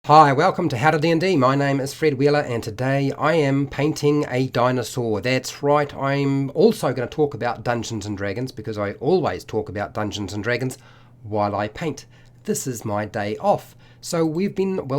Hi, welcome to HowtoDandD. My name is Fred Wheeler and today I am painting a dinosaur. That's right, I'm also going to talk about Dungeons & Dragons because I always talk about Dungeons & Dragons while I paint. This is my day off. So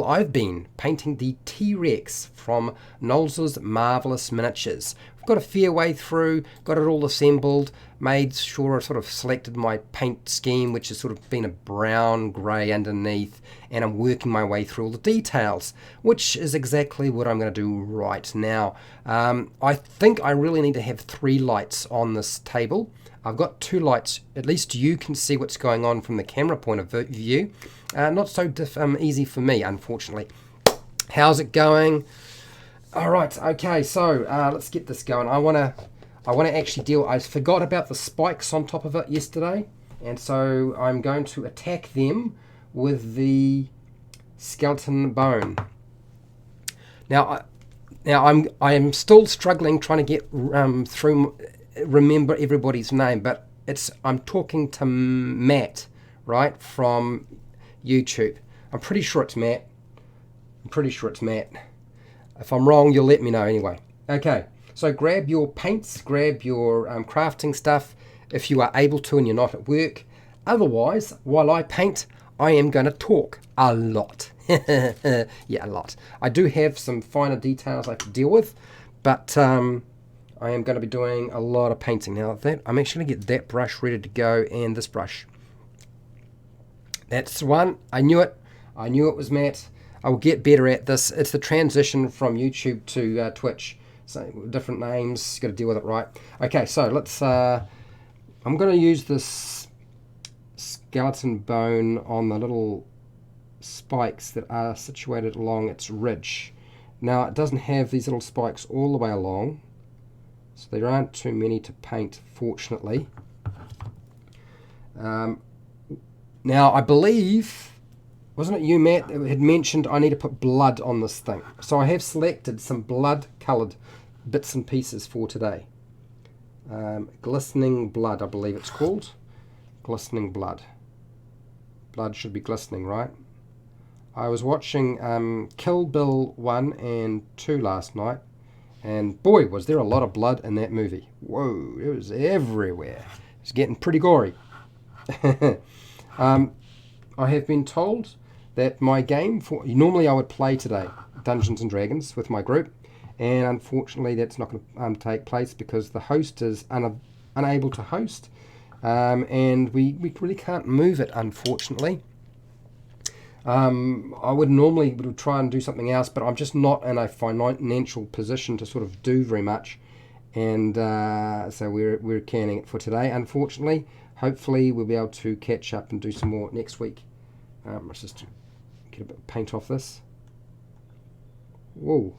I've been painting the T-Rex from Nolzur's Marvellous Miniatures. I've got a fair way through, got it all assembled, made sure I sort of selected my paint scheme, which has sort of been a brown grey underneath, and I'm working my way through all the details, which is exactly what I'm going to do right now. I think I really need to have 3 lights on this table. I've got 2 lights, at least you can see what's going on from the camera point of view. Not so easy for me, unfortunately. How's it going? All right, okay, so let's get this going. I want to actually I forgot about the spikes on top of it yesterday, and so I'm going to attack them with the skeleton bone. Now I am still struggling trying to get remember everybody's name, but I'm talking to Matt, right, from YouTube. I'm pretty sure it's Matt. If I'm wrong, you'll let me know anyway. Okay, so grab your paints, grab your crafting stuff if you are able to and you're not at work. Otherwise, while I paint, I am going to talk a lot. Yeah, a lot. I do have some finer details I have to deal with, but I am going to be doing a lot of painting. Now, I'm actually going to get that brush ready to go and this brush. That's the one. I knew it. I knew it was Matt. I will get better at this. It's the transition from YouTube to Twitch. So different names, got to deal with it right. Okay, so let's. I'm going to use this skeleton bone on the little spikes that are situated along its ridge. Now it doesn't have these little spikes all the way along, so there aren't too many to paint, fortunately. Now I believe, wasn't it you, Matt, that had mentioned I need to put blood on this thing? So I have selected some blood-coloured bits and pieces for today. Glistening blood, I believe it's called. Glistening blood. Blood should be glistening, right? I was watching Kill Bill 1 and 2 last night, and boy, was there a lot of blood in that movie. Whoa, it was everywhere. It's getting pretty gory. I have been told that my game, normally I would play today Dungeons & Dragons with my group, and unfortunately that's not going to take place because the host is unable to host, and we really can't move it, unfortunately. I would normally try and do something else, but I'm just not in a financial position to sort of do very much, and so we're canning it for today, unfortunately. Hopefully we'll be able to catch up and do some more next week. Let's just get a bit of paint off this. Whoa.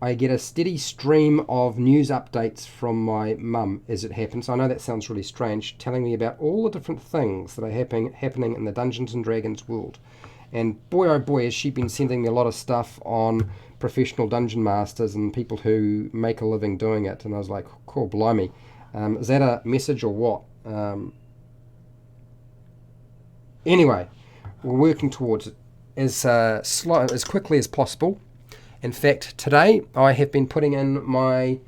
I get a steady stream of news updates from my mum as it happens. I know that sounds really strange, telling me about all the different things that are happening in the Dungeons & Dragons world. And boy oh boy has she been sending me a lot of stuff on professional dungeon masters and people who make a living doing it. And I was like, cool, blimey. Is that a message or what? Anyway, we're working towards it as quickly as possible. In fact, today I have been putting in my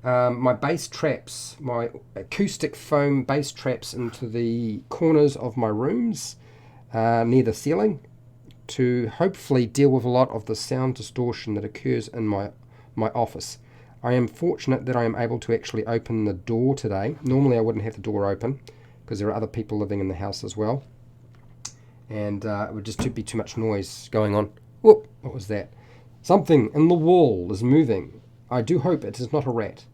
bass traps, my acoustic foam bass traps into the corners of my rooms near the ceiling to hopefully deal with a lot of the sound distortion that occurs in my office. I am fortunate that I am able to actually open the door today. Normally I wouldn't have the door open because there are other people living in the house as well. And it would just be too much noise going on. Whoop, what was that? Something in the wall is moving. I do hope it is not a rat.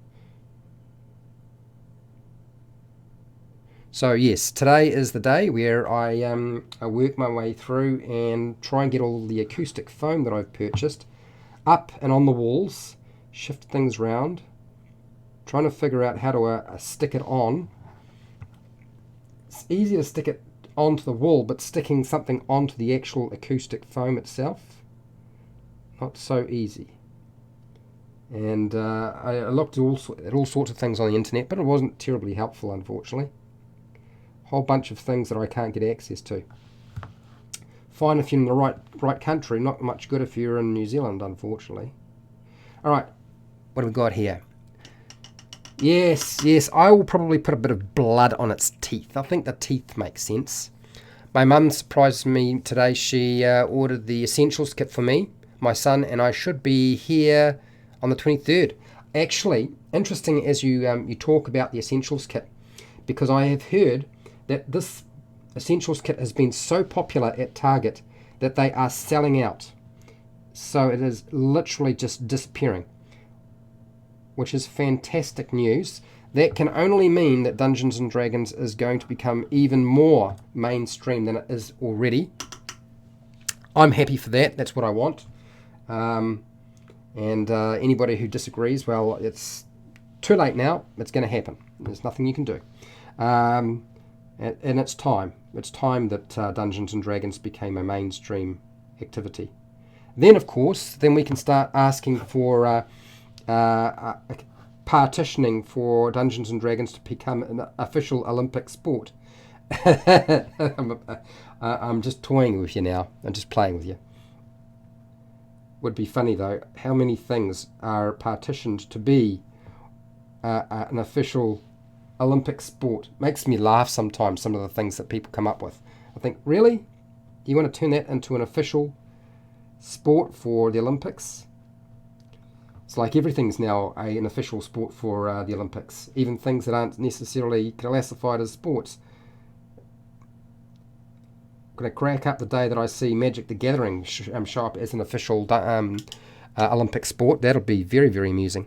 So yes, today is the day where I work my way through and try and get all the acoustic foam that I've purchased up and on the walls. Shift things round, trying to figure out how to stick it on. It's easy to stick it onto the wall, but sticking something onto the actual acoustic foam itself, not so easy. And I looked at all sorts of things on the internet, but it wasn't terribly helpful, unfortunately. Whole bunch of things that I can't get access to. Fine if you're in the right country, not much good if you're in New Zealand, unfortunately. All right, what have we got here? Yes, I will probably put a bit of blood on its teeth. I think the teeth make sense. My mum surprised me today. She ordered the essentials kit for me, my son, and I should be here on the 23rd. Actually, interesting as you talk about the essentials kit, because I have heard that this essentials kit has been so popular at Target that they are selling out. So it is literally just disappearing, which is fantastic news. That can only mean that Dungeons & Dragons is going to become even more mainstream than it is already. I'm happy for that. That's what I want. And anybody who disagrees, well, it's too late now. It's going to happen. There's nothing you can do. And it's time. It's time that Dungeons & Dragons became a mainstream activity. Then, of course, we can start asking for partitioning for Dungeons & Dragons to become an official Olympic sport. I'm just toying with you now. I'm just playing with you. Would be funny, though, how many things are partitioned to be an official Olympic sport. Makes me laugh sometimes, some of the things that people come up with. I think, really? You want to turn that into an official sport for the Olympics? It's like everything's now an official sport for the Olympics, even things that aren't necessarily classified as sports. I'm going to crack up the day that I see Magic the Gathering show up as an official Olympic sport. That'll be very, very amusing.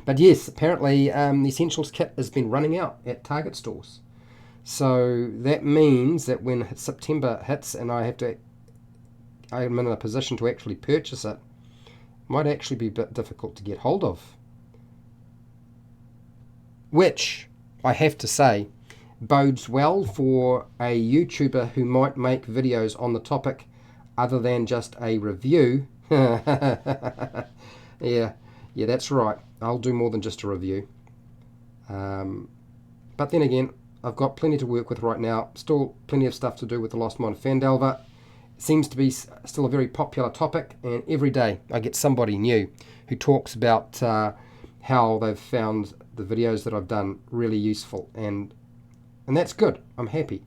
But yes, apparently the Essentials kit has been running out at Target stores. So that means that when September hits and I'm in a position to actually purchase it, might actually be a bit difficult to get hold of. Which, I have to say, bodes well for a YouTuber who might make videos on the topic other than just a review. Yeah, that's right. I'll do more than just a review. But then again, I've got plenty to work with right now. Still plenty of stuff to do with the Lost Mine of Phandelver. Seems to be still a very popular topic, and every day I get somebody new who talks about how they've found the videos that I've done really useful, and that's good. I'm happy.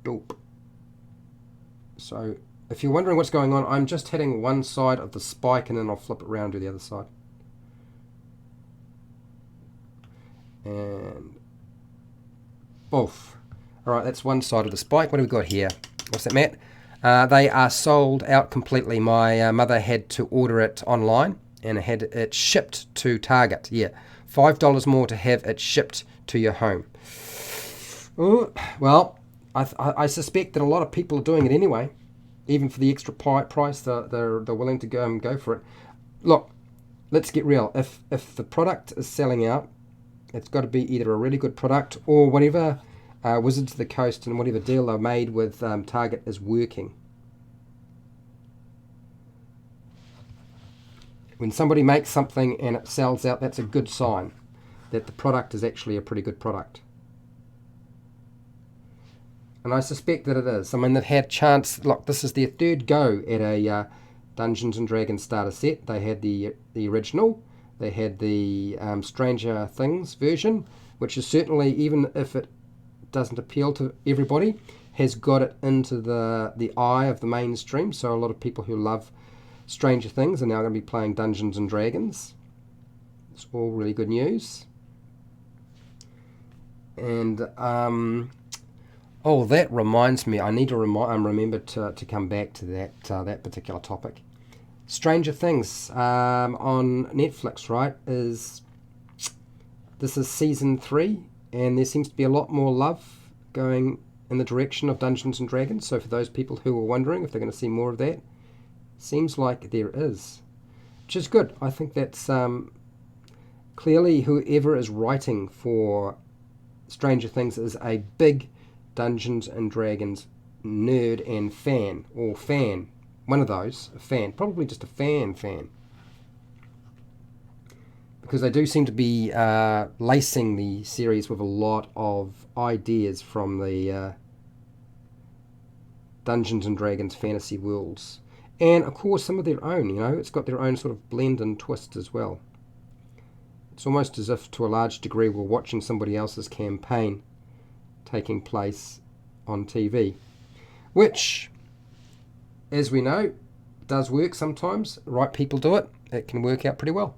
Dope. So if you're wondering what's going on, I'm just hitting one side of the spike and then I'll flip it around to the other side. And both. Alright, that's one side of the spike. What do we got here? What's that, Matt? They are sold out completely. My mother had to order it online and had it shipped to Target. Yeah, $5 more to have it shipped to your home. Ooh, well, I suspect that a lot of people are doing it anyway. Even for the extra price, they're willing to go for it. Look, let's get real. If the product is selling out, it's got to be either a really good product or whatever Wizards of the Coast and whatever deal they made with Target is working. When somebody makes something and it sells out, that's a good sign that the product is actually a pretty good product. And I suspect that it is. I mean, they've had chance. Look, this is their third go at a Dungeons and Dragons starter set. They had the original. They had the Stranger Things version, which is certainly, even if it doesn't appeal to everybody, has got it into the eye of the mainstream. So a lot of people who love Stranger Things are now going to be playing Dungeons and Dragons. It's all really good news. And oh, that reminds me. I need to remember to come back to that particular topic. Stranger Things on Netflix, right? This is season 3, and there seems to be a lot more love going in the direction of Dungeons and Dragons. So for those people who are wondering if they're going to see more of that, seems like there is, which is good. I think that's clearly whoever is writing for Stranger Things is a big Dungeons and Dragons nerd and fan, or fan. One of those, a fan, probably just a fan. because they do seem to be lacing the series with a lot of ideas from the Dungeons and Dragons fantasy worlds. And of course some of their own, you know, it's got their own sort of blend and twist as well. It's almost as if to a large degree we're watching somebody else's campaign taking place on TV, which, as we know, does work sometimes. Right people do it, it can work out pretty well.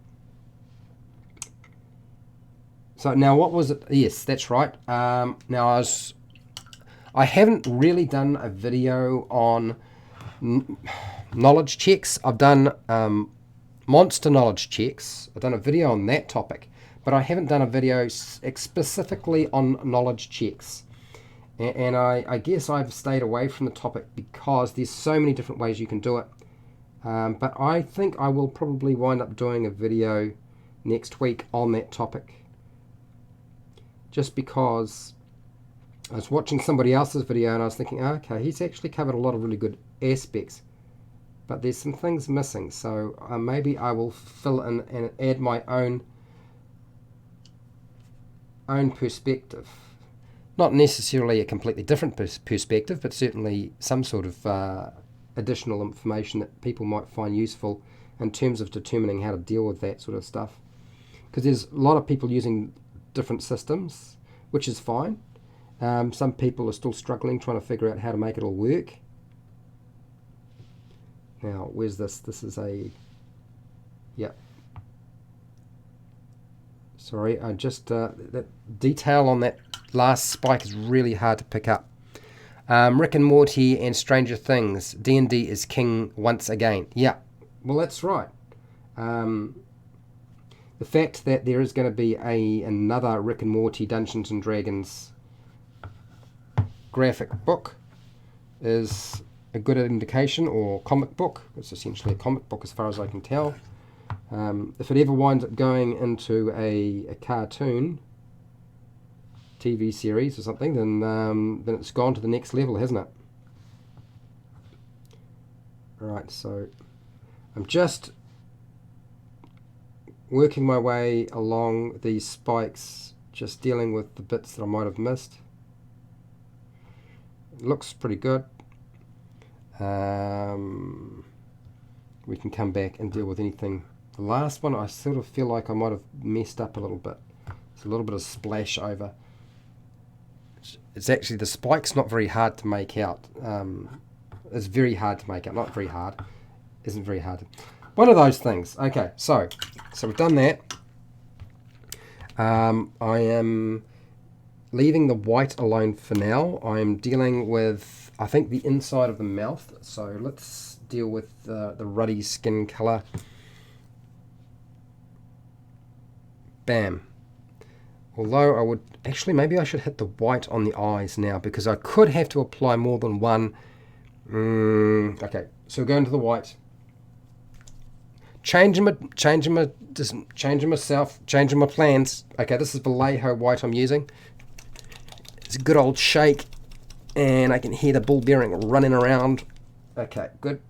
So now what was it? Yes, that's right. Now I haven't really done a video on knowledge checks. I've done monster knowledge checks. I've done a video on that topic, but I haven't done a video specifically on knowledge checks. And I guess I've stayed away from the topic because there's so many different ways you can do it. But I think I will probably wind up doing a video next week on that topic. Just because I was watching somebody else's video and I was thinking, oh, okay, he's actually covered a lot of really good aspects, but there's some things missing. So maybe I will fill in and add my own perspective. Not necessarily a completely different perspective, but certainly some sort of additional information that people might find useful in terms of determining how to deal with that sort of stuff. Because there's a lot of people using different systems, which is fine. Some people are still struggling trying to figure out how to make it all work. Now, where's this? This is a... yeah. Sorry, I just... that detail on that last spike is really hard to pick up. Rick and Morty and Stranger Things. D&D is king once again. Yeah, well, that's right. The fact that there is going to be another Rick and Morty Dungeons and Dragons graphic book is a good indication, or comic book. It's essentially a comic book as far as I can tell. If it ever winds up going into a cartoon TV series or something, then it's gone to the next level, hasn't it? Alright, so I'm just working my way along these spikes, just dealing with the bits that I might have missed. It looks pretty good. We can come back and deal with anything. The last one I sort of feel like I might have messed up a little bit. It's a little bit of splash over. It's actually, the spike's not very hard to make out. It's very hard to make out, not very hard. Isn't very hard. One of those things. Okay, so we've done that. I am leaving the white alone for now. I'm dealing with, I think, the inside of the mouth. So let's deal with the ruddy skin color. Bam. Although I would, actually maybe I should hit the white on the eyes now, because I could have to apply more than one. Okay, so we're going to the white. Changing my plans. Okay, this is Vallejo white I'm using. It's a good old shake, and I can hear the ball bearing running around. Okay, good.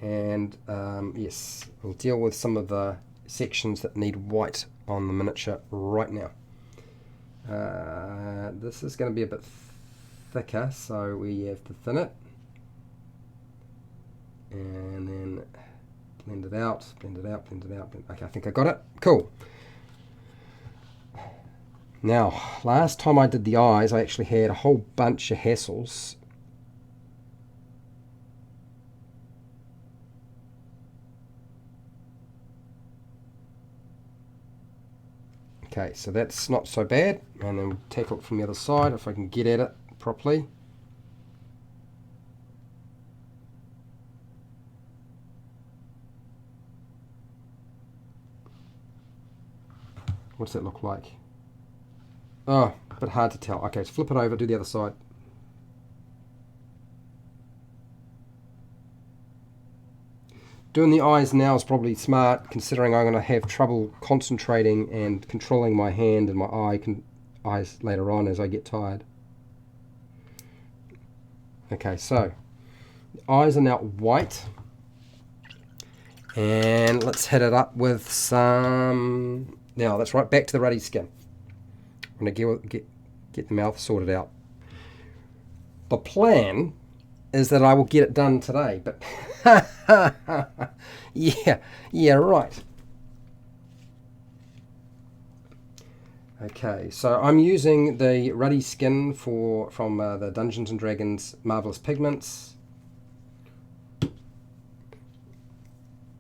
And yes, we'll deal with some of the sections that need white on the miniature right now. This is going to be a bit thicker, so we have to thin it. And then blend it out, blend it out, blend it out. Okay, I think I got it. Cool. Now, last time I did the eyes, I actually had a whole bunch of hassles. Okay, so that's not so bad. And then we'll tackle it from the other side if I can get at it properly. What's that look like? Oh, a bit hard to tell. Okay, let's flip it over, do the other side. Doing the eyes now is probably smart, considering I'm going to have trouble concentrating and controlling my hand and my eyes later on as I get tired. Okay, so the eyes are now white, And let's hit it up with some... Now, that's right, back to the ruddy skin. I'm going to get the mouth sorted out. The plan is that I will get it done today, but... yeah, right. Okay, so I'm using the ruddy skin from the Dungeons & Dragons Marvelous Pigments.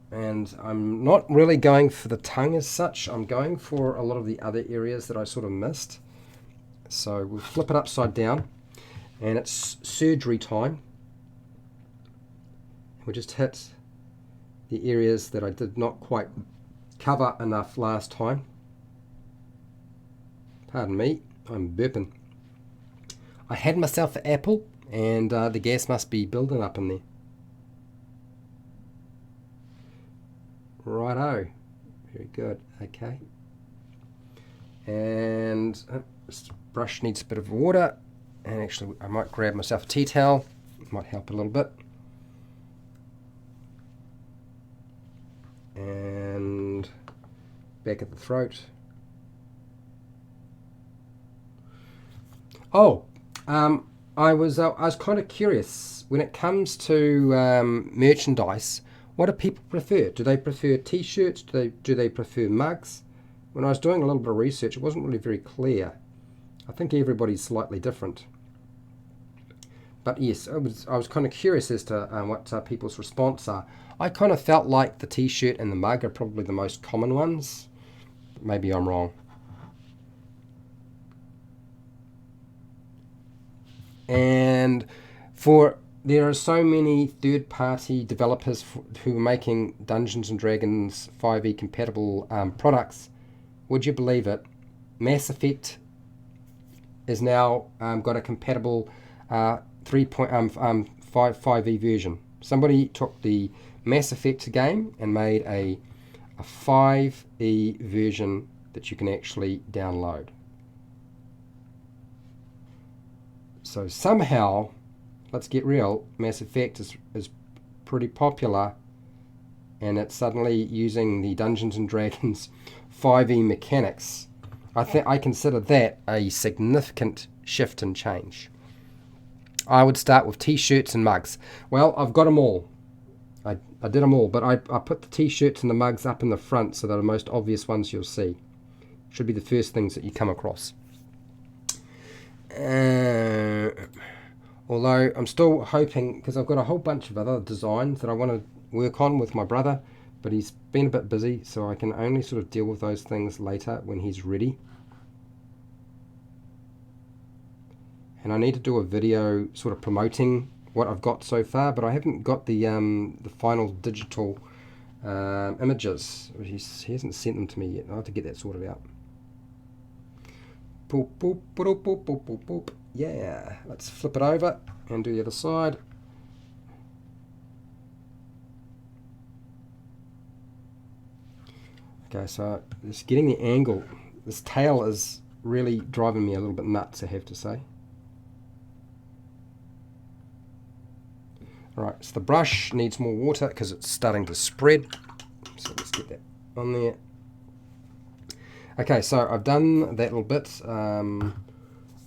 And I'm not really going for the tongue as such. I'm going for a lot of the other areas that I sort of missed. So we'll flip it upside down. And it's surgery time. We'll just hit the areas that I did not quite cover enough last time. Pardon me, I'm burping. I had myself an apple, and the gas must be building up in there. Righto, very good, okay. And this brush needs a bit of water, and actually I might grab myself a tea towel, it might help a little bit. And back at the throat. Oh, I was kind of curious when it comes to merchandise. What do people prefer? Do they prefer T-shirts? Do they prefer mugs? When I was doing a little bit of research, it wasn't really very clear. I think everybody's slightly different. But yes, I was kind of curious as to what people's response are. I kind of felt like the T-shirt and the mug are probably the most common ones. Maybe I'm wrong. And there are so many third-party developers who are making Dungeons & Dragons 5e compatible products. Would you believe it? Mass Effect is now got a compatible 5e version. Somebody took the Mass Effect game and made a 5e version that you can actually download. So somehow, let's get real, Mass Effect is pretty popular, and it's suddenly using the Dungeons & Dragons 5e mechanics. I consider that a significant shift and change. I would start with T-shirts and mugs. Well, I've got them all. I did them all, but I put the T-shirts and the mugs up in the front so they're the most obvious ones you'll see. Should be the first things that you come across. Although I'm still hoping, because I've got a whole bunch of other designs that I want to work on with my brother, but he's been a bit busy, so I can only sort of deal with those things later when he's ready. And I need to do a video sort of promoting what I've got so far, but I haven't got the final digital images. He hasn't sent them to me yet. I'll have to get that sorted out. Boop, boop, boop, boop, boop, boop, boop. Yeah, let's flip it over and do the other side. Okay, so just getting the angle. This tail is really driving me a little bit nuts, I have to say. Alright, so the brush needs more water because it's starting to spread. So let's get that on there. Okay, so I've done that little bit.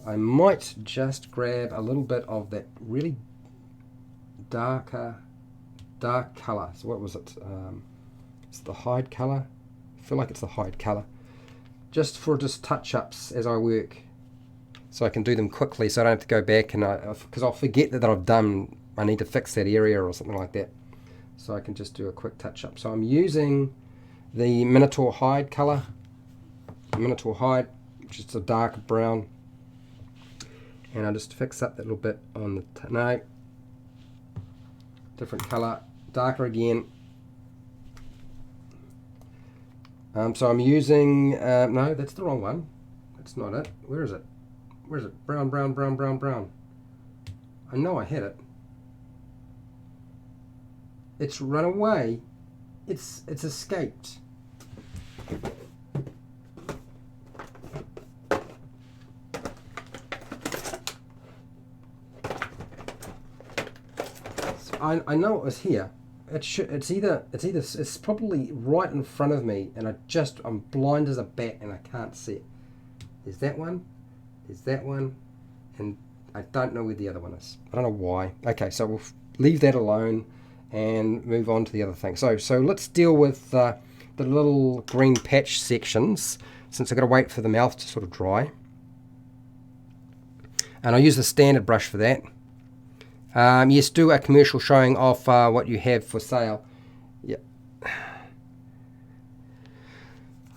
I might just grab a little bit of that really dark colour. So what was it? It's the hide colour. I feel like it's the hide colour. Just for touch-ups as I work. So I can do them quickly so I don't have to go back and because I'll forget that I've done, I need to fix that area or something like that. So I can just do a quick touch-up. So I'm using the Minotaur hide colour. Minotaur hide, just a dark brown, and I'll just fix up that little bit on the no, different color, darker again. So I'm using no, that's the wrong one. That's not it. Where is it? Where is it? Brown, brown, brown, brown, brown. I know I had it. It's run away. It's escaped. I know it was here. It's probably right in front of me, and I'm blind as a bat and I can't see it. There's that one, and I don't know where the other one is. I don't know why. Okay, so we'll leave that alone and move on to the other thing. So let's deal with the little green patch sections, since I've got to wait for the mouth to sort of dry. And I'll use the standard brush for that. Yes, do a commercial showing off what you have for sale. Yep.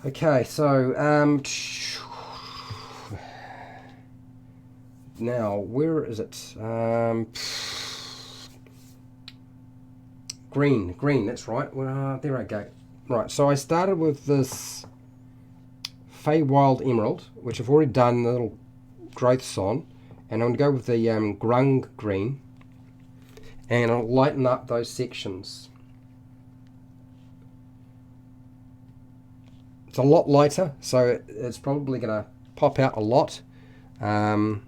Okay, so now where is it? Green. That's right. Well, there I go. Right. So I started with this Feywild Emerald, which I've already done the little growths on, and I'm going to go with the Grung Green. And I'll lighten up those sections. It's a lot lighter, so it's probably going to pop out a lot. I'm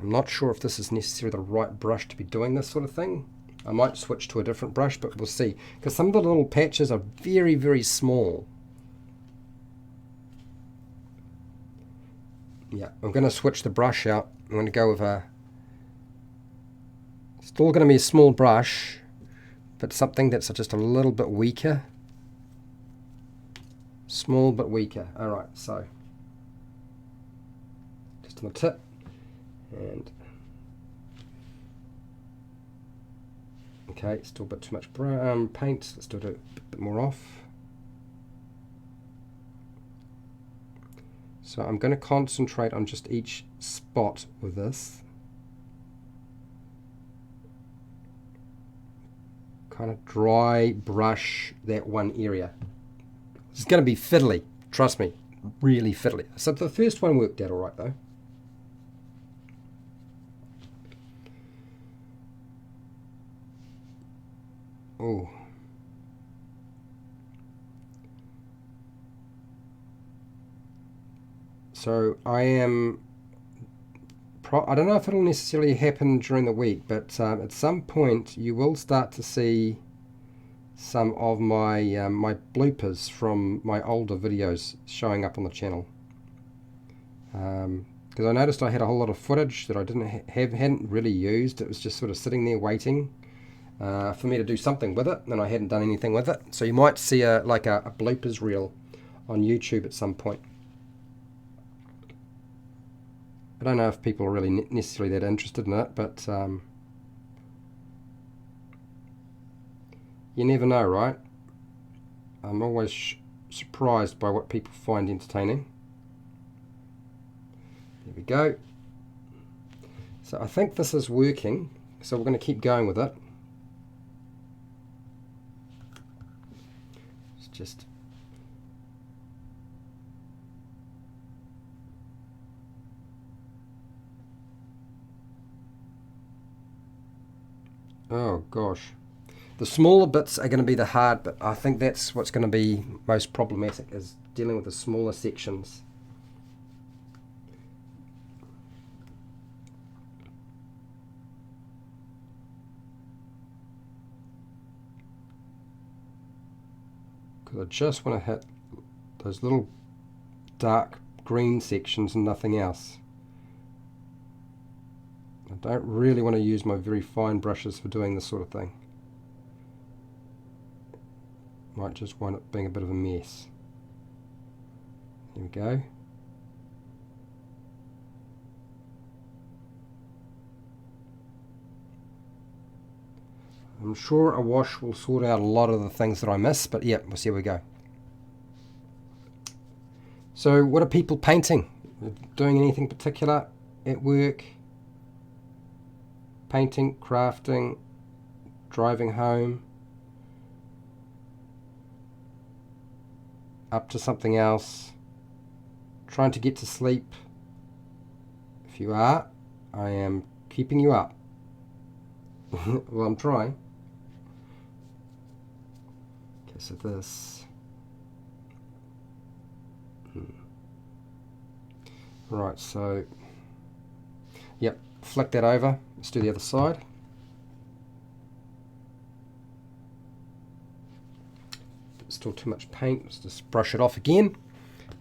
not sure if this is necessarily the right brush to be doing this sort of thing. I might switch to a different brush, but we'll see. Because some of the little patches are very, very small. Yeah, I'm going to switch the brush out. I'm going to go with a... Still going to be a small brush, but something that's just a little bit weaker. Small but weaker. Alright, so just on the tip, and okay, still a bit too much paint. Let's do it a bit more off. So I'm going to concentrate on just each spot with this. Kind of dry brush that one area. It's going to be fiddly, trust me, really fiddly. So the first one worked out alright though. Oh. So I don't know if it'll necessarily happen during the week, but at some point you will start to see some of my my bloopers from my older videos showing up on the channel. Because I noticed I had a whole lot of footage that I hadn't really used. It was just sort of sitting there waiting for me to do something with it, and I hadn't done anything with it. So you might see a bloopers reel on YouTube at some point. I don't know if people are really necessarily that interested in it, but you never know, right? I'm always surprised by what people find entertaining. There we go. So I think this is working, so we're going to keep going with it. It's just... Oh gosh. The smaller bits are going to be the hard bit. I think that's what's going to be most problematic, is dealing with the smaller sections. Because I just want to hit those little dark green sections and nothing else. I don't really want to use my very fine brushes for doing this sort of thing. Might just wind up being a bit of a mess. Here we go. I'm sure a wash will sort out a lot of the things that I miss, but yeah, we'll see how we go. So what are people painting? Doing anything particular at work? Painting, crafting, driving home, up to something else, trying to get to sleep. If you are, I am keeping you up. Well, I'm trying. Okay, so this. Right, so, yep, flick that over. Let's do the other side. still too much paint. Let's just brush it off again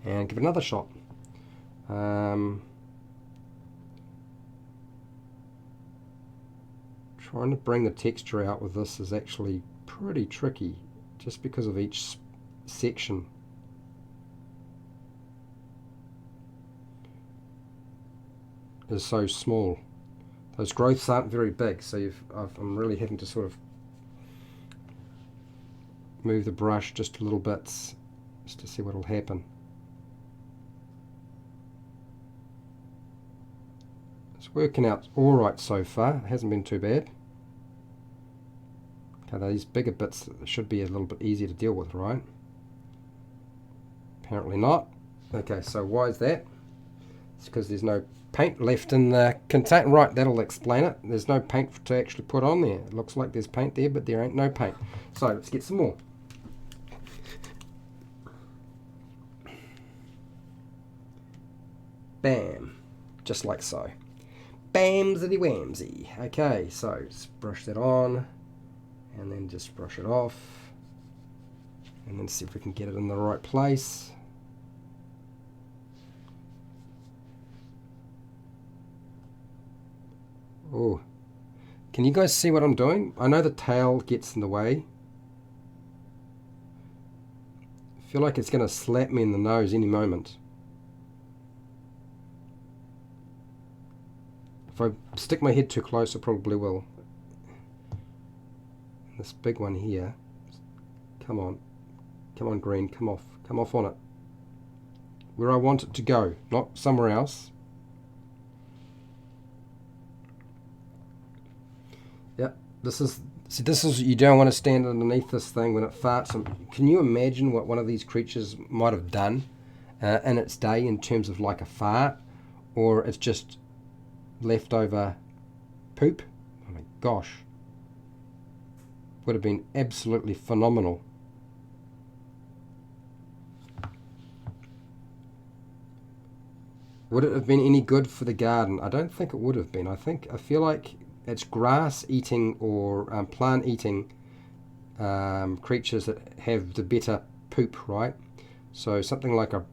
and give it another shot. Trying to bring the texture out with this is actually pretty tricky, just because of each section. Is so small. Those growths aren't very big, so I'm really having to sort of move the brush just a little bit just to see what will happen. It's working out alright so far. It hasn't been too bad. Okay, these bigger bits should be a little bit easier to deal with, right? Apparently not. Okay, so why is that? It's because there's no paint left in the container. Right, that'll explain it. There's no paint to actually put on there. It looks like there's paint there, but there ain't no paint. So let's get some more. Bam. Just like so. Bamsity whamsy. Okay, so just brush that on and then just brush it off and then see if we can get it in the right place. Oh, can you guys see what I'm doing? I know the tail gets in the way. I feel like it's going to slap me in the nose any moment. If I stick my head too close, I probably will. This big one here. Come on. Come on, green. Come off. Come off on it. Where I want it to go, not somewhere else. Yep. This is you don't want to stand underneath this thing when it farts. And can you imagine what one of these creatures might have done in its day in terms of like a fart, or it's just leftover poop? Oh my gosh. Would have been absolutely phenomenal. Would it have been any good for the garden? I don't think it would have been. I feel like it's grass eating or plant eating creatures that have the better poop, right? So something like a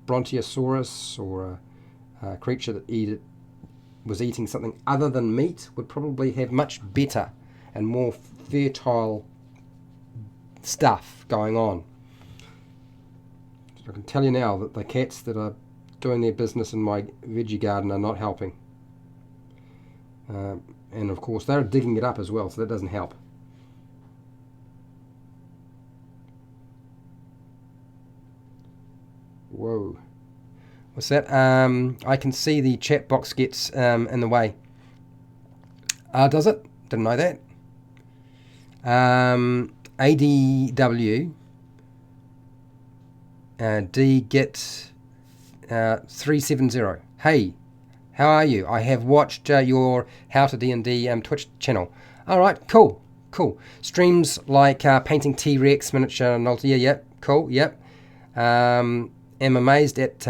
brontosaurus or a creature that was eating something other than meat would probably have much better and more fertile stuff going on. I can tell you now that the cats that are doing their business in my veggie garden are not helping. And of course they're digging it up as well, so that doesn't help. Whoa. What's that? I can see the chat box gets in the way. Does it? Didn't know that. ADW DGit 370. Hey, how are you? I have watched your HowtoDandD Twitch channel. Alright, cool. Streams like painting T-Rex, miniature Nolzur, yep, cool, yep. Am amazed at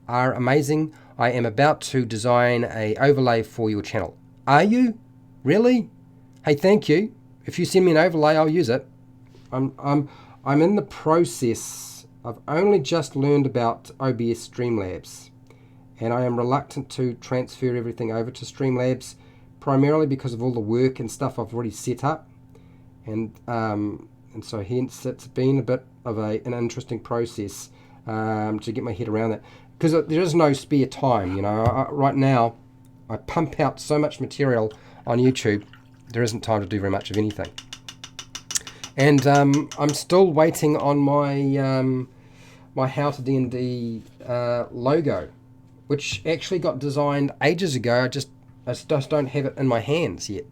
are amazing. I am about to design a overlay for your channel. Are you? Really? Hey, thank you. If you send me an overlay, I'll use it. I'm in the process. I've only just learned about OBS Streamlabs, and I am reluctant to transfer everything over to Streamlabs, primarily because of all the work and stuff I've already set up, and so hence it's been a bit of an interesting process to get my head around that, because there is no spare time. You know, right now I pump out so much material on YouTube. There isn't time to do very much of anything. And I'm still waiting on my my HowtoDandD logo, which actually got designed ages ago. I just don't have it in my hands yet.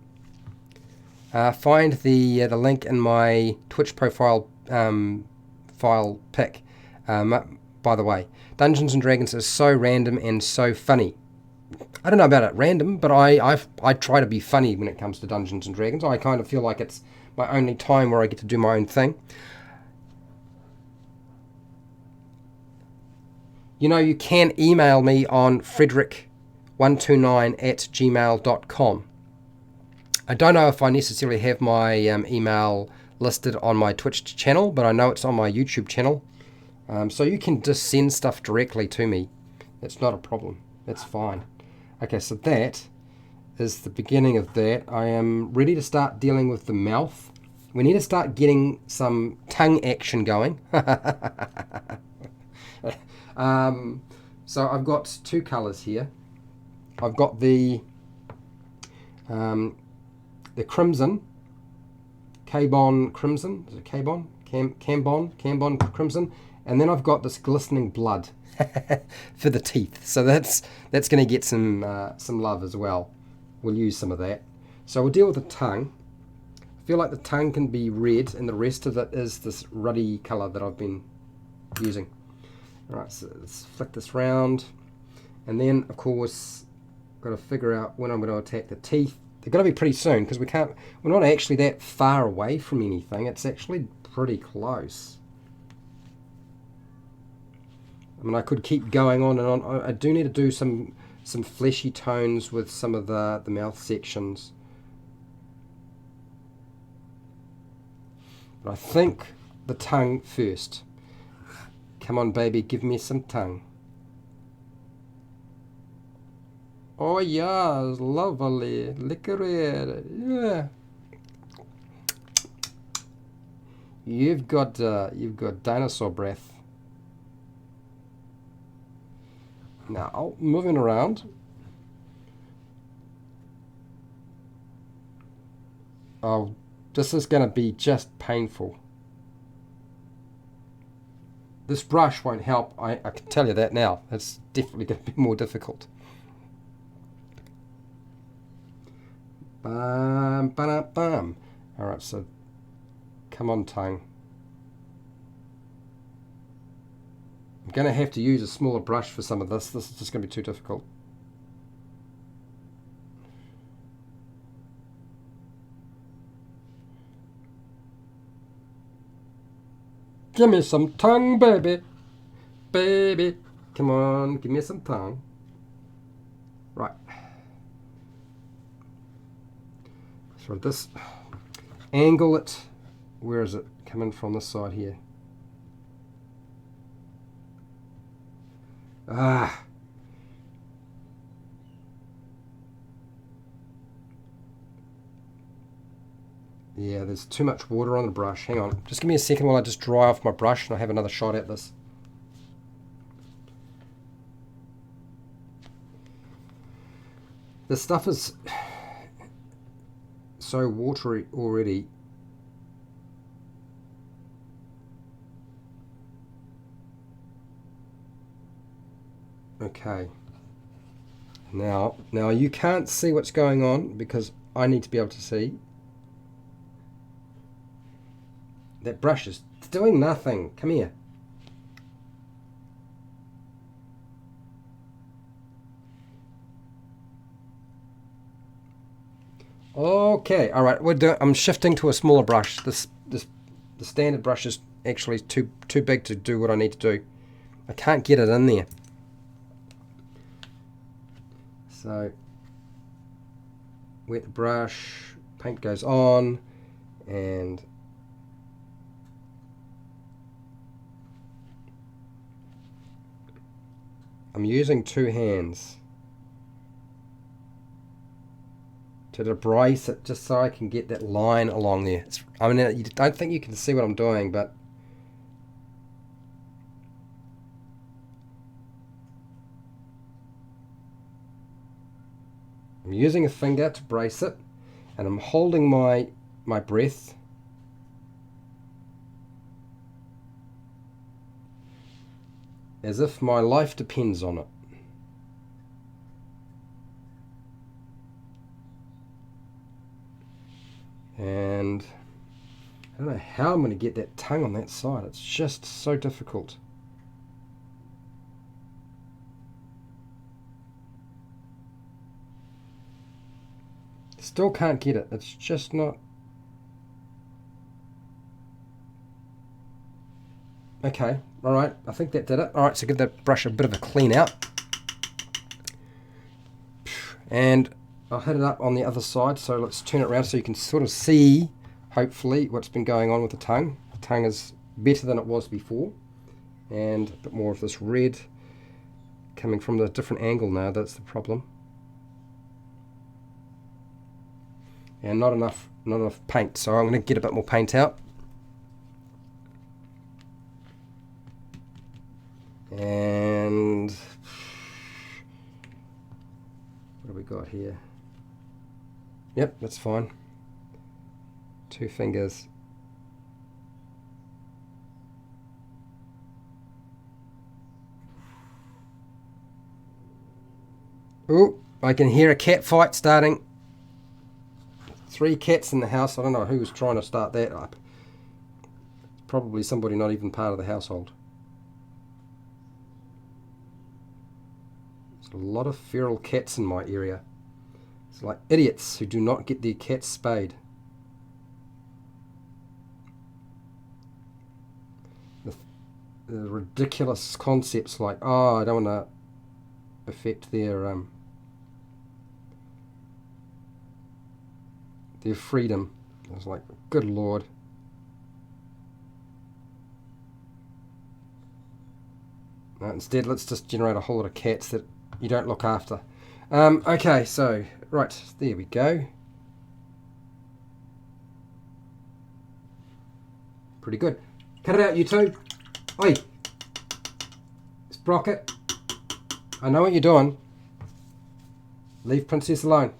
Find the link in my Twitch profile file pic. By the way, Dungeons and Dragons is so random and so funny. I don't know about it random, but I try to be funny when it comes to Dungeons and Dragons. I kind of feel like it's my only time where I get to do my own thing. You know, you can email me on frederick129@gmail.com. I don't know if I necessarily have my email listed on my Twitch channel, but I know it's on my YouTube channel. So you can just send stuff directly to me. It's not a problem. That's fine. Okay, so that is the beginning of that. I am ready to start dealing with the mouth. We need to start getting some tongue action going. So I've got two colours here. I've got the crimson, Cambon crimson. Is it Cambon? Cambon crimson. And then I've got this glistening blood for the teeth. So that's going to get some love as well. We'll use some of that. So we'll deal with the tongue. I feel like the tongue can be red, and the rest of it is this ruddy colour that I've been using. All right, so let's flick this round, and then of course got to figure out when I'm going to attack the teeth. They're going to be pretty soon because we're not actually that far away from anything. It's actually pretty close. I mean, I could keep going on and on. I do need to do some fleshy tones with some of the mouth sections. But I think the tongue first. Come on, baby, give me some tongue. Oh yeah, it's lovely. Look at it. Yeah. You've got dinosaur breath. Now, moving around. Oh, this is going to be just painful. This brush won't help, I can tell you that now. It's definitely going to be more difficult. Bam, bam, bam. Alright, so come on, tongue. I'm going to have to use a smaller brush for some of this. This is just going to be too difficult. Give me some tongue, baby. Baby. Come on, give me some tongue. Right. So this, angle it. Where is it? Coming from this side here. Ah. Yeah, there's too much water on the brush. Hang on. Just give me a second while I just dry off my brush and I have another shot at this. This stuff is so watery already. Okay. Now you can't see what's going on because I need to be able to see. That brush is doing nothing. Come here. Okay, all right. I'm shifting to a smaller brush. The standard brush is actually too big to do what I need to do. I can't get it in there. So wet the brush, paint goes on, and I'm using two hands to debrace it just so I can get that line along there. I mean, you don't think you can see what I'm doing, but I'm using a finger to brace it, and I'm holding my breath. As if my life depends on it. And I don't know how I'm going to get that tongue on that side. It's just so difficult. Still can't get it. It's just not. Okay, all right. I think that did it. All right, so give that brush a bit of a clean out. And I'll hit it up on the other side. So let's turn it around so you can sort of see hopefully, what's been going on with the tongue. The tongue is better than it was before, and a bit more of this red coming from the different angle now. That's the problem. And not enough paint, so I'm going to get a bit more paint out. And what have we got here? Yep, that's fine. 2 fingers. Oh, I can hear a cat fight starting. 3 cats in the house. I don't know who's trying to start that up. Probably somebody not even part of the household. There's a lot of feral cats in my area. It's like idiots who do not get their cats spayed. The ridiculous concepts like, oh, I don't want to affect their freedom. I was like, good Lord. No, instead, let's just generate a whole lot of cats that you don't look after. Okay, so, right, there we go. Pretty good. Cut it out, you two. Oi! Sprocket. I know what you're doing. Leave Princess alone.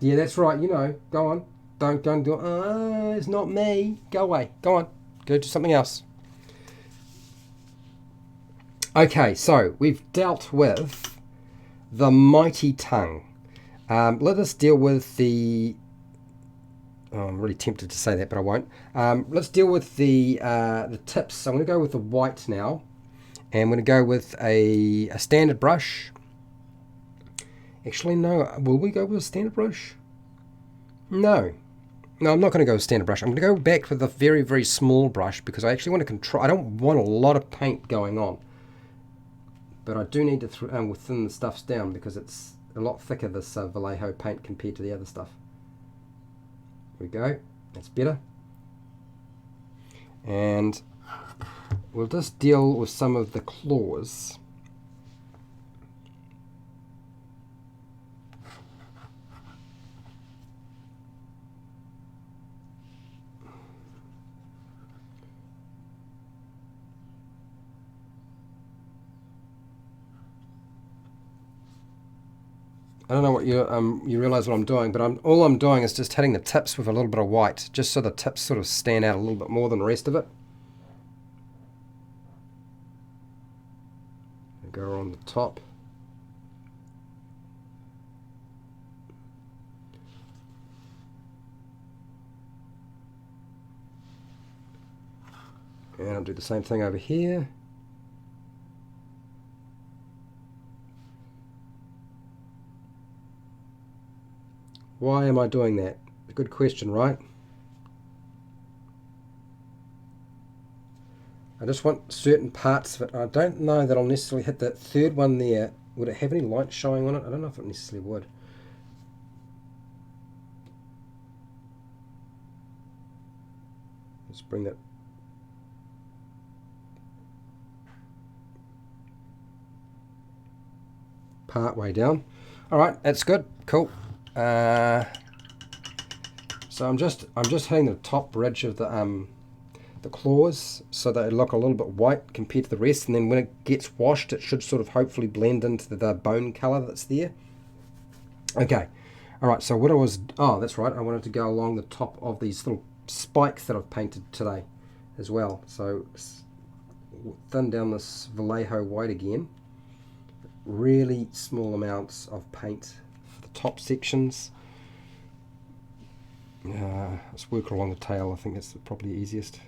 Yeah, that's right, you know. Go on. Don't do it. It's not me. Go away. Go on. Go do something else. Okay, so we've dealt with the mighty tongue. Let us deal with the... Oh, I'm really tempted to say that, but I won't. Let's deal with the tips. I'm going to go with the white now. And I'm going to go with a standard brush. Actually, no. Will we go with a standard brush? No. No, I'm not going to go with standard brush. I'm going to go back with a very, very small brush because I actually want to control... I don't want a lot of paint going on. But I do need to thin the stuffs down because it's a lot thicker, this Vallejo paint, compared to the other stuff. There we go. That's better. And we'll just deal with some of the claws. I don't know what you realize what I'm doing, but all I'm doing is just hitting the tips with a little bit of white, just so the tips sort of stand out a little bit more than the rest of it. Go on the top. And I'll do the same thing over here. Why am I doing that? A good question, right? I just want certain parts of it. I don't know that I'll necessarily hit that third one there. Would it have any light showing on it? I don't know if it necessarily would. Let's bring that part way down. All right, that's good. Cool. So I'm just hitting the top ridge of the claws so they look a little bit white compared to the rest, and then when it gets washed it should sort of hopefully blend into the bone color that's there. Okay, all right, so what I was, oh that's right, I wanted to go along the top of these little spikes that I've painted today as well. So thin down this Vallejo white again, really small amounts of paint for the top sections. Let's work along the tail. I think that's probably the easiest.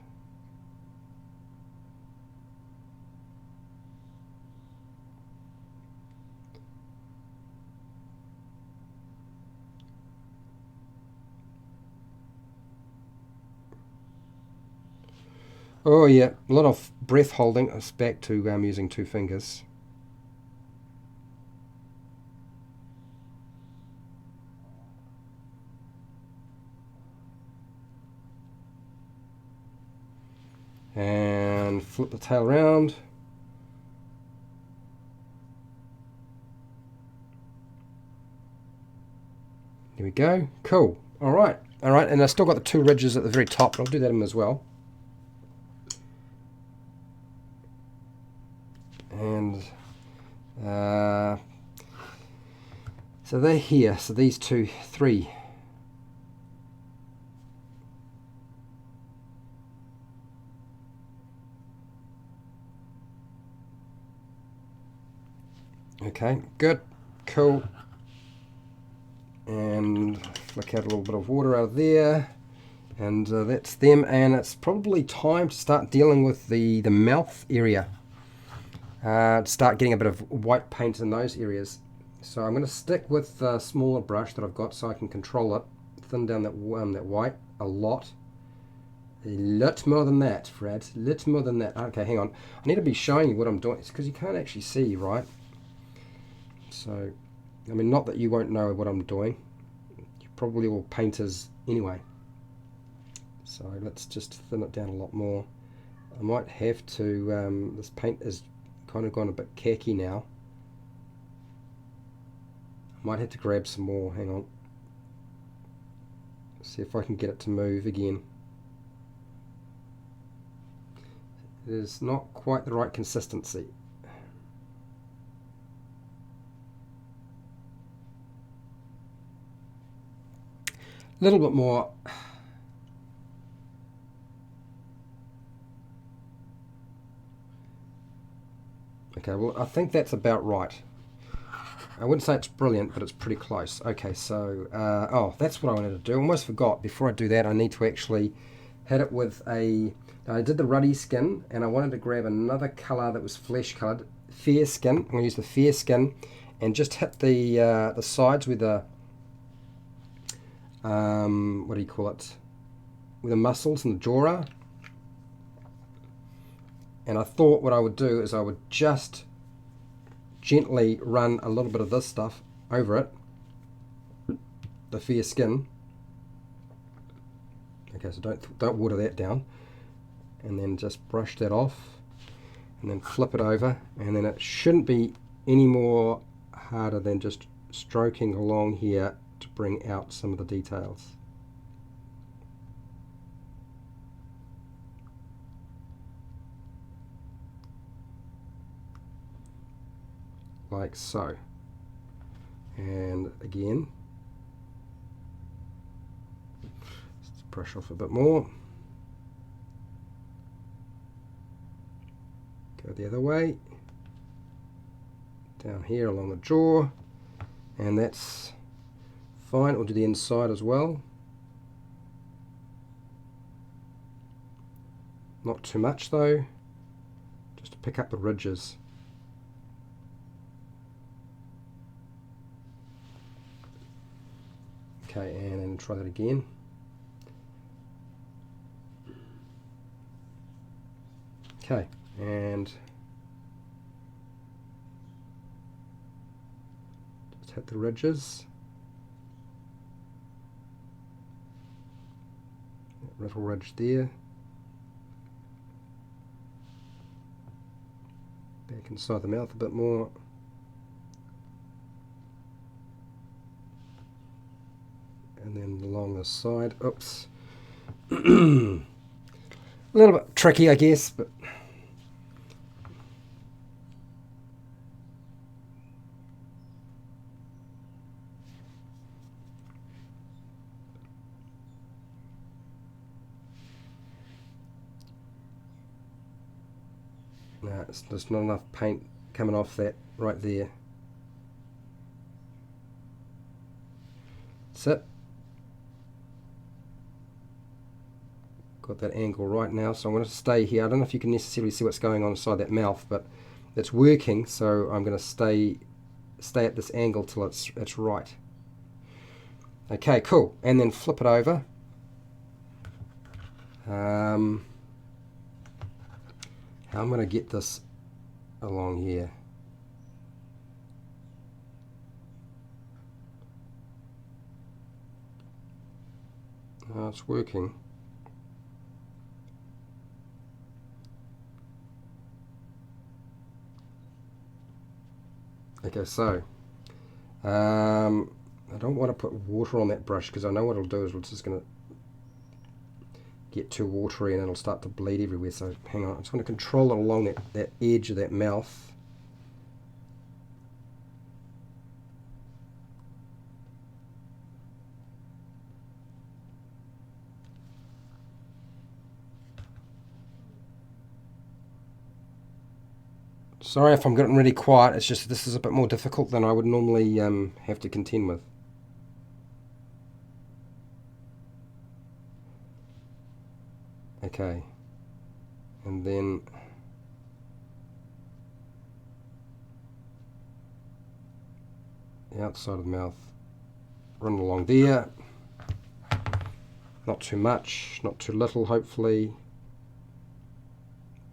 Oh yeah, a lot of breath holding. It's back to using 2 fingers. And flip the tail around. There we go. Cool. All right. All right. And I've still got the two ridges at the very top, but I'll do that in as well. And so they're here. So these two, three. Okay, good, cool. And flick out a little bit of water out of there. And that's them. And it's probably time to start dealing with the mouth area. Start getting a bit of white paint in those areas. So I'm going to stick with the smaller brush that I've got so I can control it. Thin down that white a lot. A lot more than that, Fred. A lot more than that. Okay, hang on. I need to be showing you what I'm doing. It's because you can't actually see, right? So, I mean, not that you won't know what I'm doing. You probably all painters anyway. So let's just thin it down a lot more. I might have to, this paint is kind of gone a bit khaki now. I might have to grab some more, hang on. See if I can get it to move again. It is not quite the right consistency. A little bit more. Okay, well, I think that's about right. I wouldn't say it's brilliant, but it's pretty close. Okay, so, oh, that's what I wanted to do. I almost forgot. Before I do that, I need to actually hit it with a... I did the ruddy skin, and I wanted to grab another colour that was flesh-coloured, fair skin. I'm going to use the fair skin, and just hit the sides with a... what do you call it? With the muscles and the jaw are. And I thought what I would do is I would just gently run a little bit of this stuff over it, the fair skin. Okay, so don't water that down, and then just brush that off, and then flip it over, and then it shouldn't be any more harder than just stroking along here to bring out some of the details. Like so. And again, let's brush off a bit more. Go the other way. Down here along the jaw. And that's fine. We'll do the inside as well. Not too much though, just to pick up the ridges. Okay, and then try that again. Okay, and just hit the ridges. That little ridge there. Back inside the mouth a bit more. And then along the side, oops. A little bit tricky, I guess, but no, it's just not enough paint coming off that right there. That's it. Got that angle right now, so I'm going to stay here. I don't know if you can necessarily see what's going on inside that mouth, but it's working, so I'm going to stay at this angle till it's right. Okay, cool. And then flip it over. How I'm going to get this along here. Oh, it's working. Okay, so I don't want to put water on that brush because I know what it'll do is it's just going to get too watery and it'll start to bleed everywhere. So hang on, I just want to control it along that edge of that mouth. Sorry if I'm getting really quiet, it's just this is a bit more difficult than I would normally have to contend with. Okay, and then the outside of the mouth, run along there, not too much, not too little hopefully,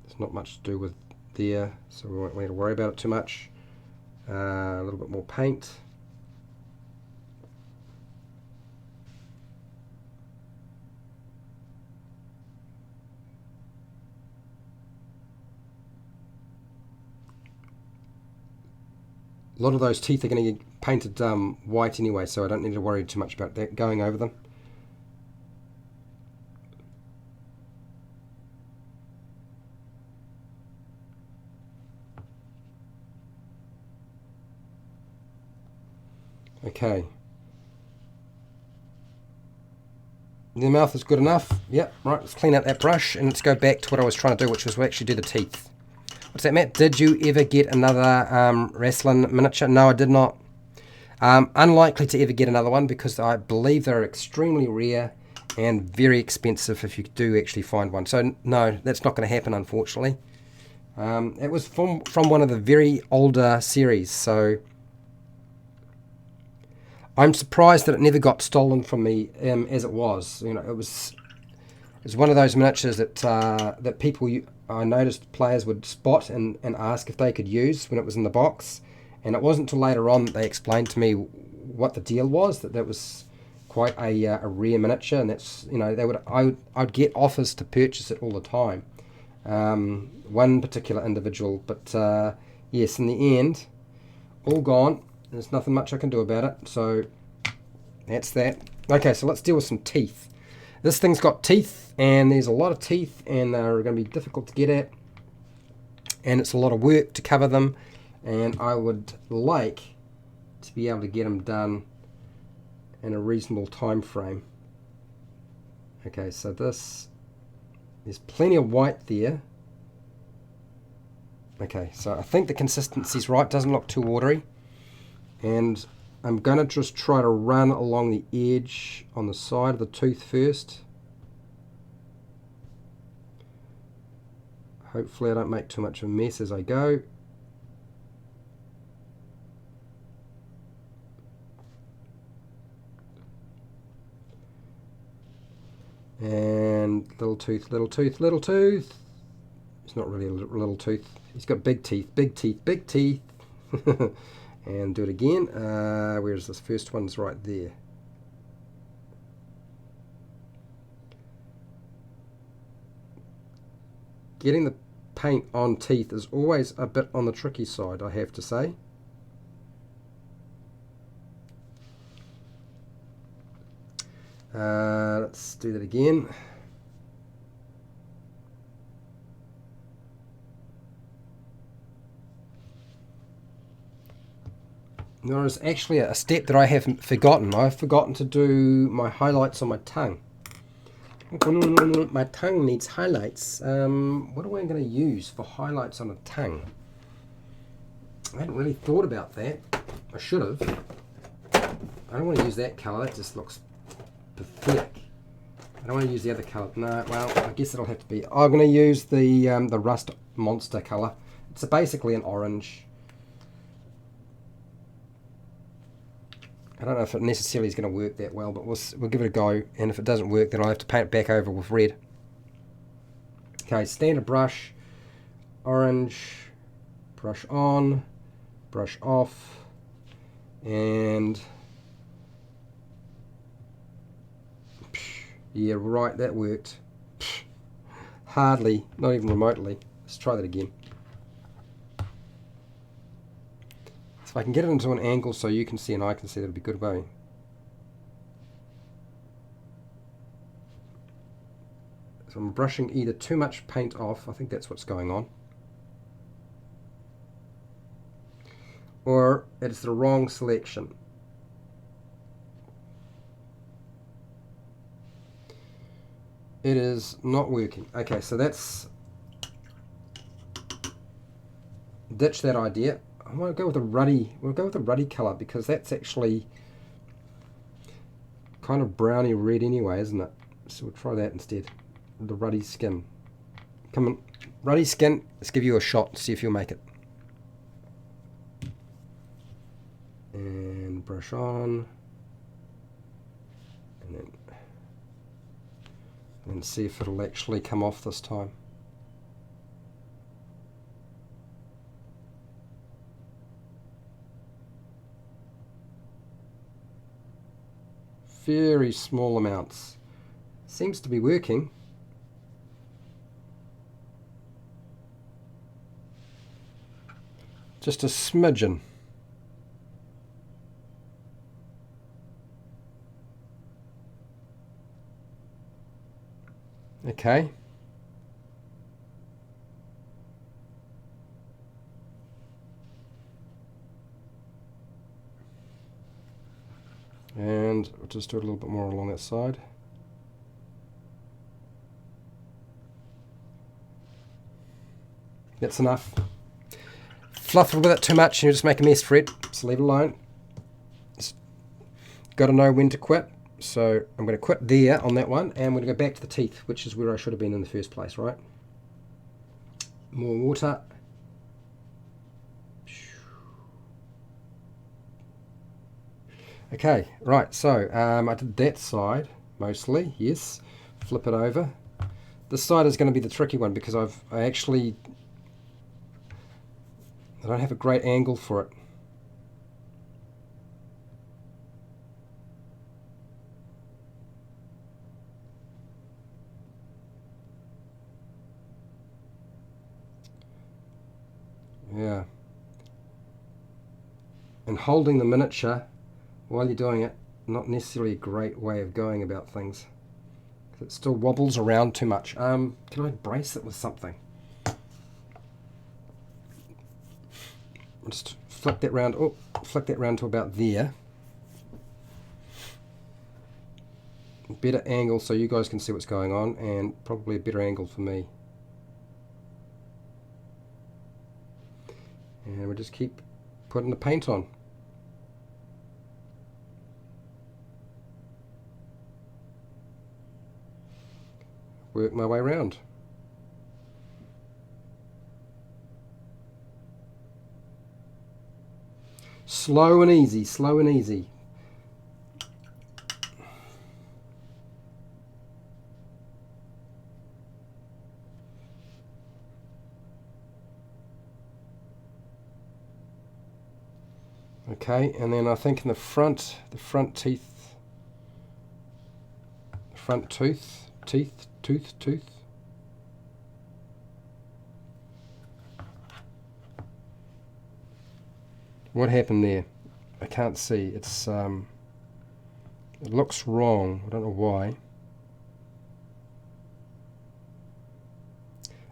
there's not much to do with there, so we won't need to worry about it too much. A little bit more paint. A lot of those teeth are going to get painted white anyway, so I don't need to worry too much about that going over them. Okay. The mouth is good enough. Yep, right, let's clean out that brush and let's go back to what I was trying to do, which was actually do the teeth. What's that, Matt? Did you ever get another wrestling miniature? No, I did not. Unlikely to ever get another one because I believe they're extremely rare and very expensive if you do actually find one. So no, that's not going to happen, unfortunately. It was from one of the very older series, so I'm surprised that it never got stolen from me as it was. You know, it was one of those miniatures that that people, I noticed players would spot and ask if they could use when it was in the box. And it wasn't until later on that they explained to me what the deal was, that was quite a rare miniature, and that's, you know, I'd get offers to purchase it all the time. One particular individual, but yes, in the end, all gone. There's nothing much I can do about it, so that's that. Okay, so let's deal with some teeth. This thing's got teeth, and there's a lot of teeth, and they're going to be difficult to get at, and it's a lot of work to cover them, and I would like to be able to get them done in a reasonable time frame. Okay, so there's plenty of white there. Okay, so I think the consistency's right, doesn't look too watery. And I'm going to just try to run along the edge on the side of the tooth first. Hopefully I don't make too much of a mess as I go. And little tooth, little tooth, little tooth. It's not really a little tooth. He's got big teeth, big teeth, big teeth. And do it again. Where's this first one's right there? Getting the paint on teeth is always a bit on the tricky side, I have to say. Let's do that again. There's actually a step that I have forgotten. I've forgotten to do my highlights on my tongue. My tongue needs highlights. What am I going to use for highlights on a tongue? I hadn't really thought about that. I should have. I don't want to use that colour. That just looks pathetic. I don't want to use the other colour. No, well, I guess it'll have to be. I'm going to use the Rust Monster colour. It's basically an orange. I don't know if it necessarily is going to work that well, but we'll give it a go, and if it doesn't work, then I'll have to paint it back over with red. Okay, standard brush, orange, brush on, brush off, and yeah, right, that worked. Hardly, not even remotely. Let's try that again. If I can get it into an angle so you can see and I can see, that'd be good way. So I'm brushing either too much paint off, I think that's what's going on, or it's the wrong selection. It is not working. Okay, so that's, ditch that idea. I want to go with a ruddy, we'll go with a ruddy colour because that's actually kind of browny red anyway, isn't it? So we'll try that instead. The ruddy skin. Come on, ruddy skin, let's give you a shot, see if you'll make it. And brush on. And then see if it'll actually come off this time. Very small amounts. Seems to be working. Just a smidgen. Okay. And we'll just do it a little bit more along that side. That's enough. Fluff with it too much and you just make a mess, Fred. So leave it alone. Just got to know when to quit. So I'm going to quit there on that one, and we're going to go back to the teeth, which is where I should have been in the first place, right? More water. Okay, right, so I did that side mostly, yes. Flip it over. This side is going to be the tricky one because I don't have a great angle for it. Yeah. And holding the miniature while you're doing it, not necessarily a great way of going about things. It still wobbles around too much. Can I brace it with something? Just flick that round. Oh, flick that round to about there. Better angle so you guys can see what's going on, and probably a better angle for me. And we'll just keep putting the paint on. Work my way around. Slow and easy, slow and easy. Okay, and then I think in the front teeth, front tooth, tooth. What happened there? I can't see. It's it looks wrong. I don't know why.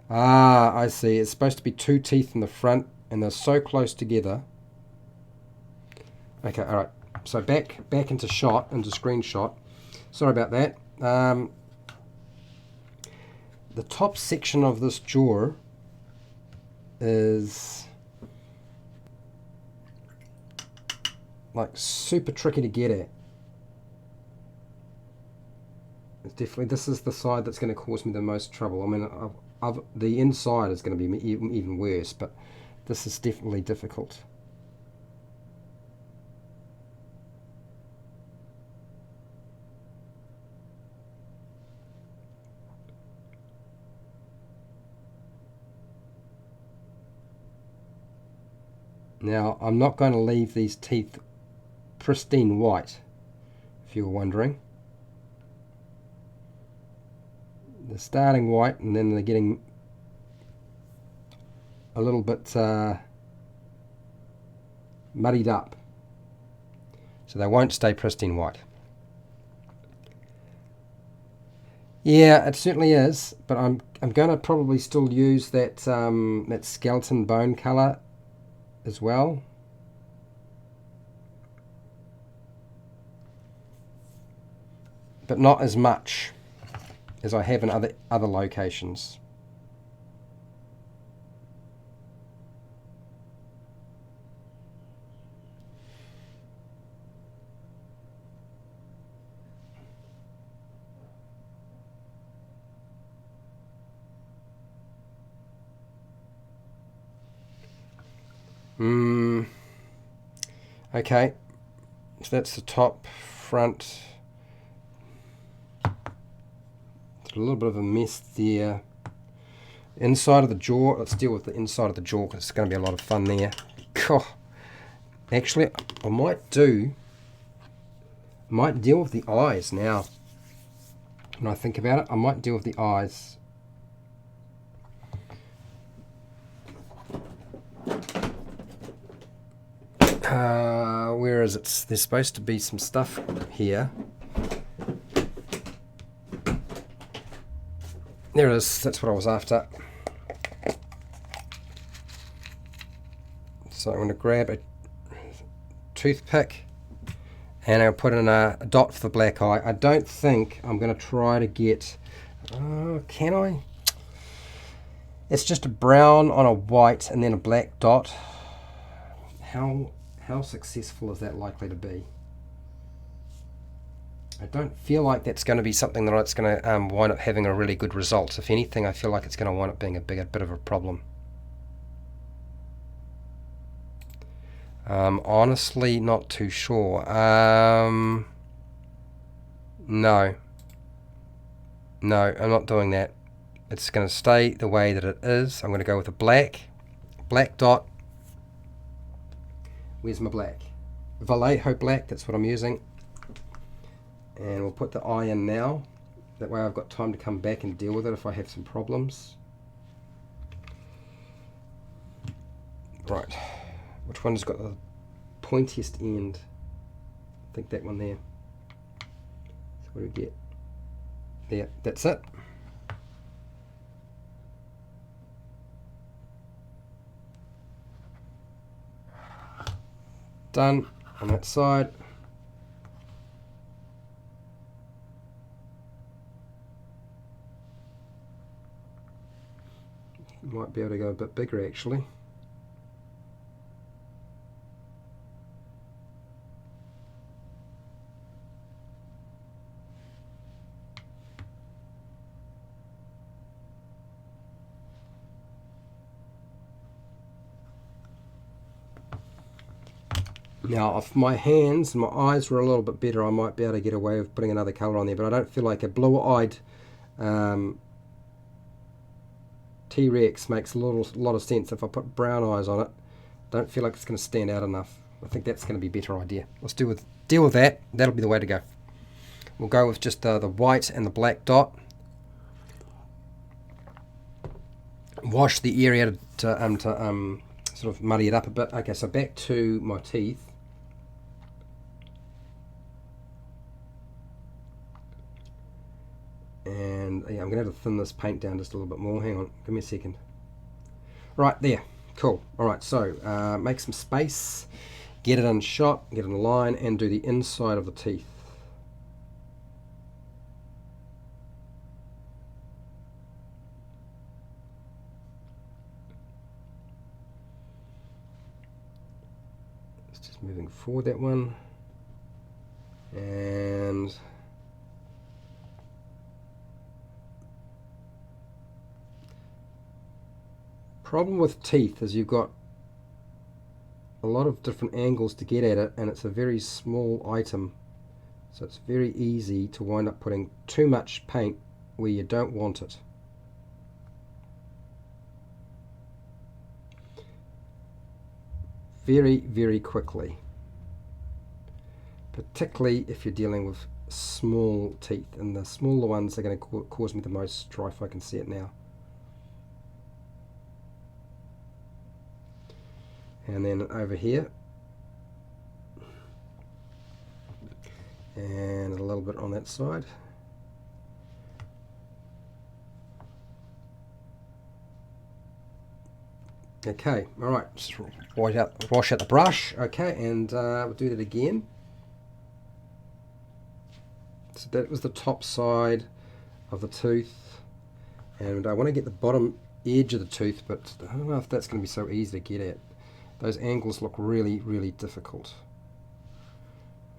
Ah, I see. It's supposed to be two teeth in the front, and they're so close together. Okay, all right. So back into shot, into screenshot. Sorry about that. The top section of this jaw is like super tricky to get at. It's definitely, this is the side that's going to cause me the most trouble. I mean, the inside is going to be even worse, but this is definitely difficult. Now, I'm not going to leave these teeth pristine white, if you were wondering. They're starting white and then they're getting a little bit muddied up. So they won't stay pristine white. Yeah, it certainly is, but I'm going to probably still use that that skeleton bone colour as well. But not as much as I have in other locations. Okay, so that's the top, front. A little bit of a mess there. Inside of the jaw, let's deal with the inside of the jaw because it's going to be a lot of fun there. Actually, I might deal with the eyes now. When I think about it, I might deal with the eyes. Where is it? There's supposed to be some stuff here. There it is, that's what I was after. So I'm going to grab a toothpick and I'll put in a dot for the black eye. I don't think I'm going to try to get, can I? It's just a brown on a white and then a black dot. How successful is that likely to be? I don't feel like that's going to be something that's going to wind up having a really good result. If anything, I feel like it's going to wind up being a bit of a problem. Honestly, not too sure. No, I'm not doing that. It's going to stay the way that it is. I'm going to go with a black dot. Where's my black? Vallejo black, that's what I'm using. And we'll put the eye in now. That way I've got time to come back and deal with it if I have some problems. Right. Which one's got the pointiest end? I think that one there. So what do we get? There, that's it. Done on that side. Might be able to go a bit bigger actually. Now, if my hands and my eyes were a little bit better, I might be able to get away with putting another colour on there, but I don't feel like a blue-eyed T-Rex makes a lot of sense. If I put brown eyes on it, don't feel like it's going to stand out enough. I think that's going to be a better idea. Let's deal with that. That'll be the way to go. We'll go with just the white and the black dot. Wash the area to sort of muddy it up a bit. Okay, so back to my teeth. And yeah, I'm going to have to thin this paint down just a little bit more. Hang on, give me a second. Right, there. Cool. Alright, so make some space, get it unshot, get it in a line, and do the inside of the teeth. It's just moving forward, that one. And problem with teeth is you've got a lot of different angles to get at it, and it's a very small item, so it's very easy to wind up putting too much paint where you don't want it. Very, very quickly, particularly if you're dealing with small teeth, and the smaller ones are going to cause me the most strife. I can see it now. And then over here, and a little bit on that side. Okay, all right, just wash out the brush. Okay, and we'll do that again. So that was the top side of the tooth, and I want to get the bottom edge of the tooth, but I don't know if that's going to be so easy to get at. Those angles look really, really difficult.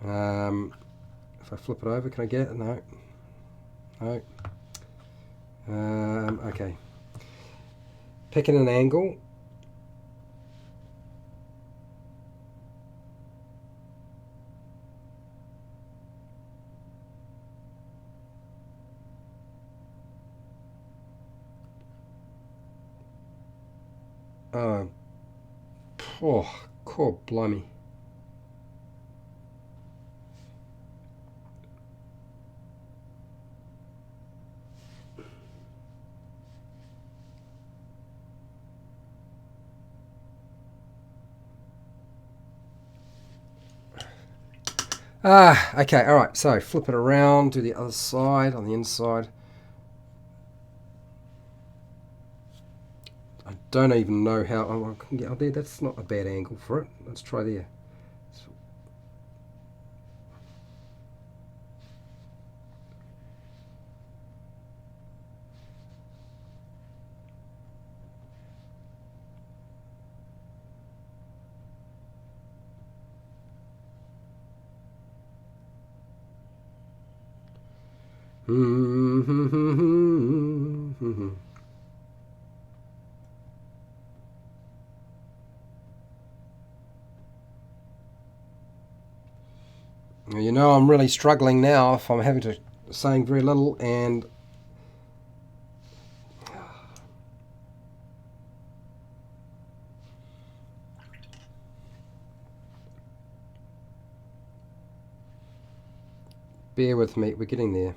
If I flip it over, can I get it? No. No. Okay. Picking an angle. Oh, cool, blimey. Okay, all right, so flip it around, do the other side on the inside. I don't even know how, I can get up there. That's not a bad angle for it. Let's try there. You know, I'm really struggling now if I'm having to saying very little, and bear with me, we're getting there.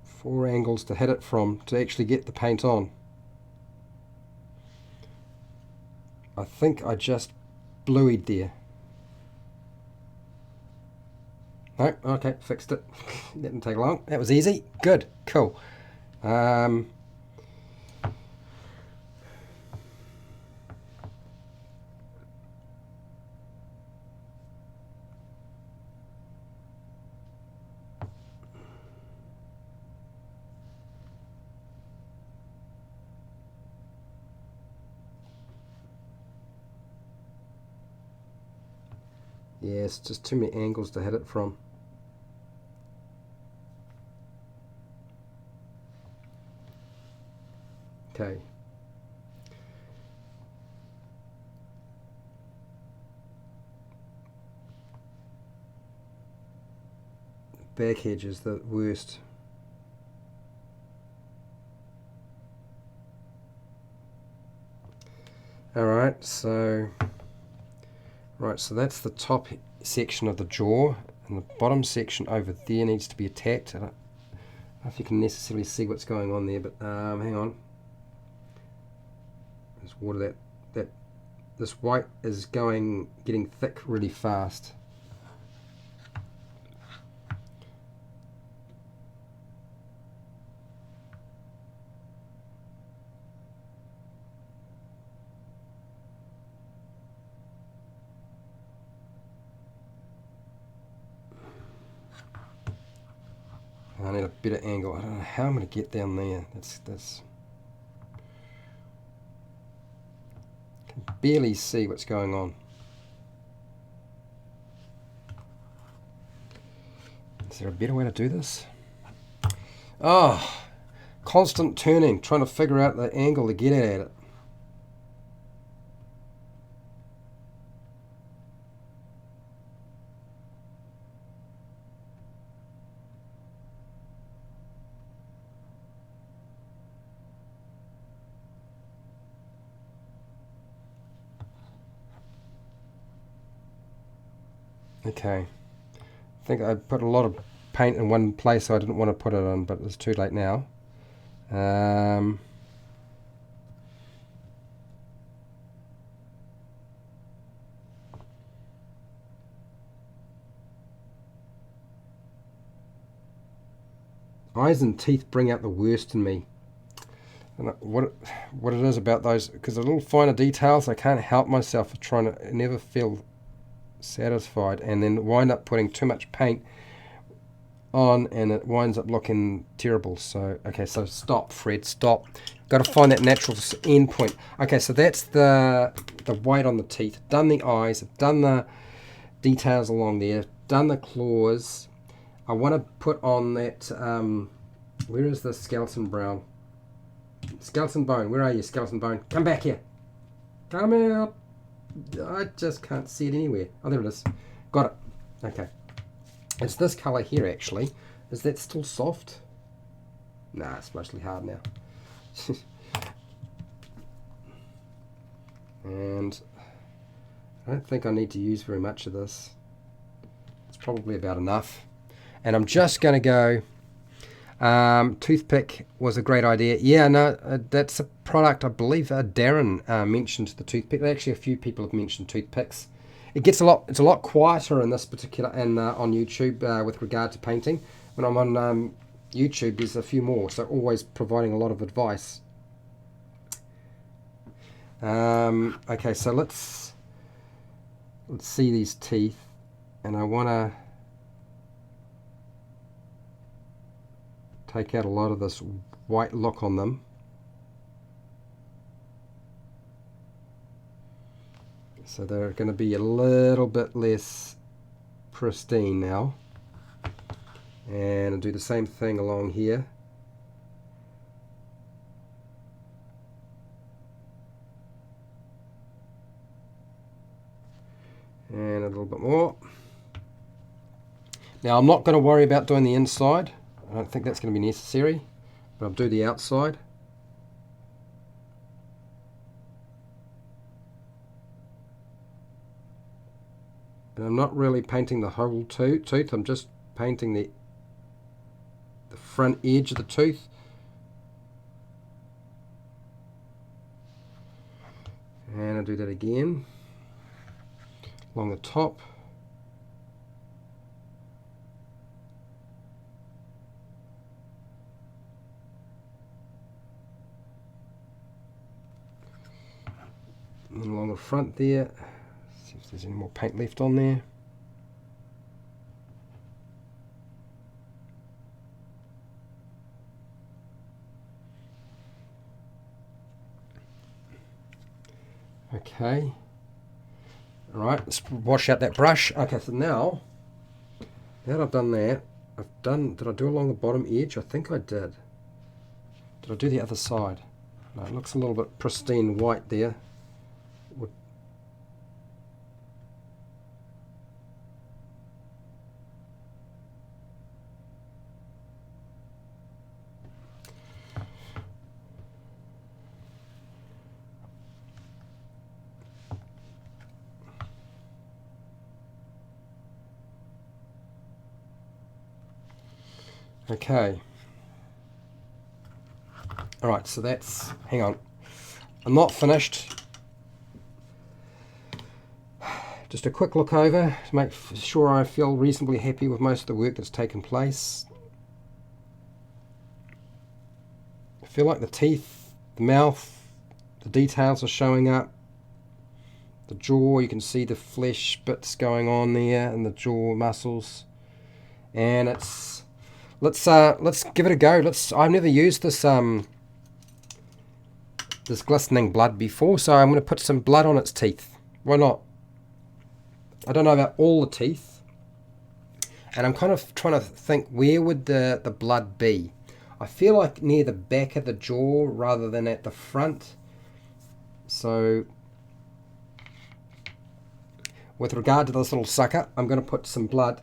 Four angles to hit it from to actually get the paint on. I think I just blueyed there. No, okay, fixed it. Didn't take long. That was easy. Good, cool. Yes, just too many angles to hit it from. Okay. Back edge is the worst. Alright, so that's the top section of the jaw, and the bottom section over there needs to be attacked. I don't know if you can necessarily see what's going on there, but hang on. There's water that this white is getting thick really fast. I need a better angle. I don't know how I'm going to get down there. That's I can barely see what's going on. Is there a better way to do this? Oh, constant turning, trying to figure out the angle to get at it. Okay. I think I put a lot of paint in one place, so I didn't want to put it on, but it's too late now. Eyes and teeth bring out the worst in me. And what it is about those, because the little finer details, I can't help myself trying to never feel satisfied, and then wind up putting too much paint on, and it winds up looking terrible. So okay, so stop, Fred, stop. Got to find that natural end point. Okay, so that's the white on the teeth. Done the eyes. I've done the details along there. Done the claws. I want to put on that. Where is the skeleton brown? Skeleton bone. Where are you, skeleton bone? Come back here. Come out. I just can't see it anywhere. Oh, there it is. Got it. Okay. It's this colour here, actually. Is that still soft? Nah, it's mostly hard now. And I don't think I need to use very much of this. It's probably about enough. And I'm just going to go... toothpick was a great idea. Yeah, no, that's a product, I believe Darren mentioned the toothpick. Actually, a few people have mentioned toothpicks. It's a lot quieter in this particular, and on YouTube with regard to painting. When I'm on YouTube, there's a few more, so always providing a lot of advice. Okay, so let's see these teeth, and I want to take out a lot of this white look on them. So they're going to be a little bit less pristine now. And I'll do the same thing along here. And a little bit more. Now I'm not going to worry about doing the inside. I don't think that's going to be necessary, but I'll do the outside. And I'm not really painting the whole tooth, I'm just painting the front edge of the tooth. And I'll do that again along the top. And along the front there, see if there's any more paint left on there. Okay. Alright, let's wash out that brush. Okay, so now that I've done that, did I do along the bottom edge? I think I did. Did I do the other side? No, it looks a little bit pristine white there. Okay. Alright, so that's... hang on. I'm not finished. Just a quick look over to make sure I feel reasonably happy with most of the work that's taken place. I feel like the teeth, the mouth, the details are showing up. The jaw, you can see the flesh bits going on there and the jaw muscles. And it's... let's give it a go. I've never used this this glistening blood before, so I'm going to put some blood on its teeth. Why not? I don't know about all the teeth, and I'm kind of trying to think, where would the blood be? I feel like near the back of the jaw rather than at the front. So with regard to this little sucker, I'm going to put some blood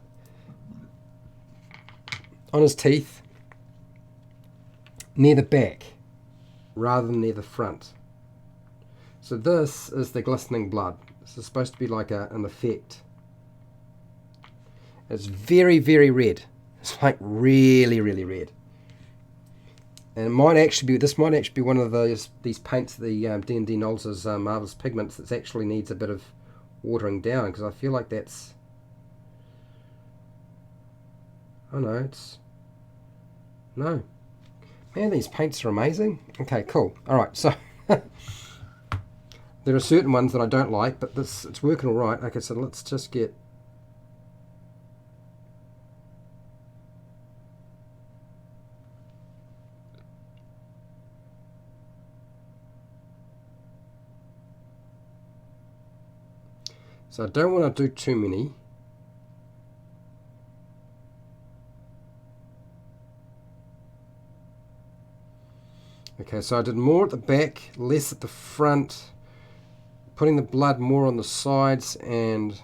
on his teeth near the back rather than near the front. So this is the glistening blood. This is supposed to be like an effect. It's very, very red. It's like really, really red. And it might actually be, this might actually be one of these paints, the D&D Nolzur's Marvelous Pigments, that actually needs a bit of watering down, because I feel like that's, oh no, it's, no. Man, these paints are amazing. Okay, cool. Alright, so there are certain ones that I don't like, but it's working alright. Okay, so let's just get, so I don't want to do too many. Okay, so I did more at the back, less at the front, putting the blood more on the sides and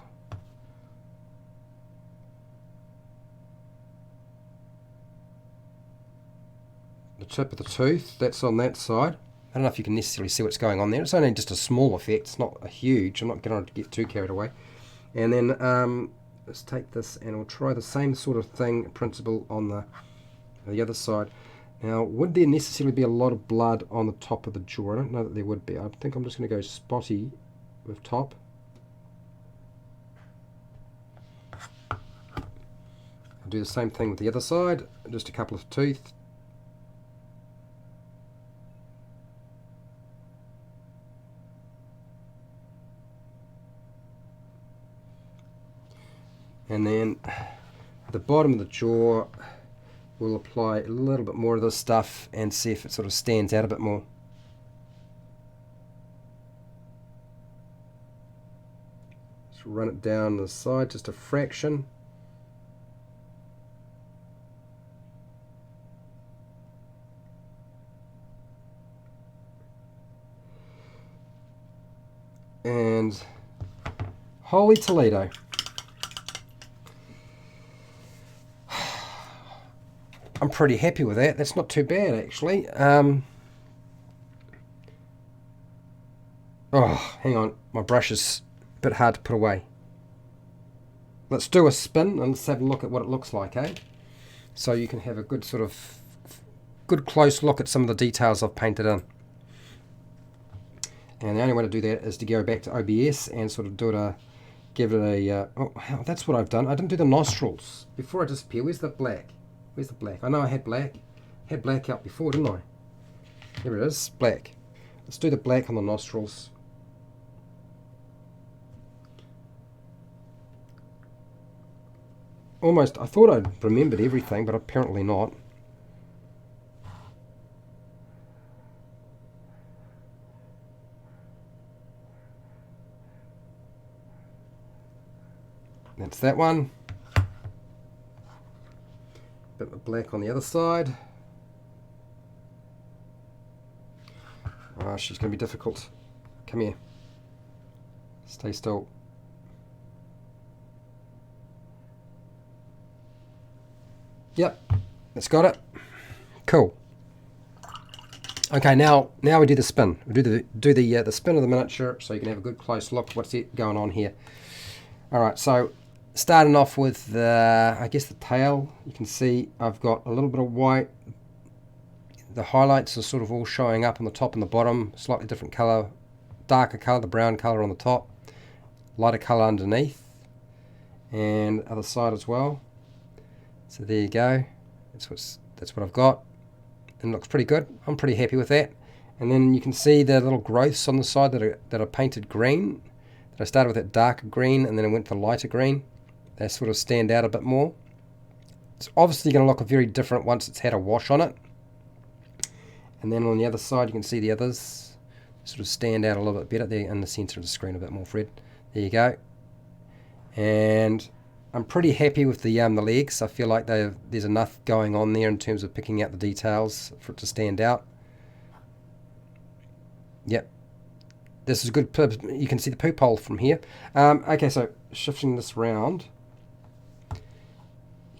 the tip of the tooth. That's on that side. I don't know if you can necessarily see what's going on there. It's only just a small effect. It's not a huge. I'm not going to get too carried away. And then let's take this and we'll try the same sort of principle on the other side. Now, would there necessarily be a lot of blood on the top of the jaw? I don't know that there would be. I think I'm just going to go spotty with top. I'll do the same thing with the other side. Just a couple of teeth. And then the bottom of the jaw, we'll apply a little bit more of this stuff and see if it sort of stands out a bit more. Just run it down the side just a fraction. And holy Toledo. I'm pretty happy with that. That's not too bad, actually. Oh, hang on. My brush is a bit hard to put away. Let's do a spin and let's have a look at what it looks like, eh? So you can have a good sort of good close look at some of the details I've painted in. And the only way to do that is to go back to OBS and sort of do it give it a, oh, that's what I've done. I didn't do the nostrils. Before I disappear, where's the black? Where's the black? I know I had black. Had black out before, didn't I? Here it is, black. Let's do the black on the nostrils. Almost, I thought I'd remembered everything, but apparently not. That's that one. Bit of black on the other side. Oh, she's going to be difficult. Come here. Stay still. Yep, that's got it. Cool. Okay, now we do the spin. We do the spin of the miniature, so you can have a good close look at what's going on here. All right, so starting off with the, I guess the tail. You can see I've got a little bit of white. The highlights are sort of all showing up on the top and the bottom. Slightly different color, darker color, the brown color on the top, lighter color underneath, and other side as well. So there you go. That's what I've got, and it looks pretty good. I'm pretty happy with that. And then you can see the little growths on the side that are painted green. That I started with that darker green, and then I went for lighter green. They sort of stand out a bit more. It's obviously going to look very different once it's had a wash on it. And then on the other side, you can see the others sort of stand out a little bit better. There in the center of the screen a bit more, Fred. There you go. And I'm pretty happy with the legs. I feel like there's enough going on there in terms of picking out the details for it to stand out. Yep. This is good. You can see the poop hole from here. Okay, so shifting this round, you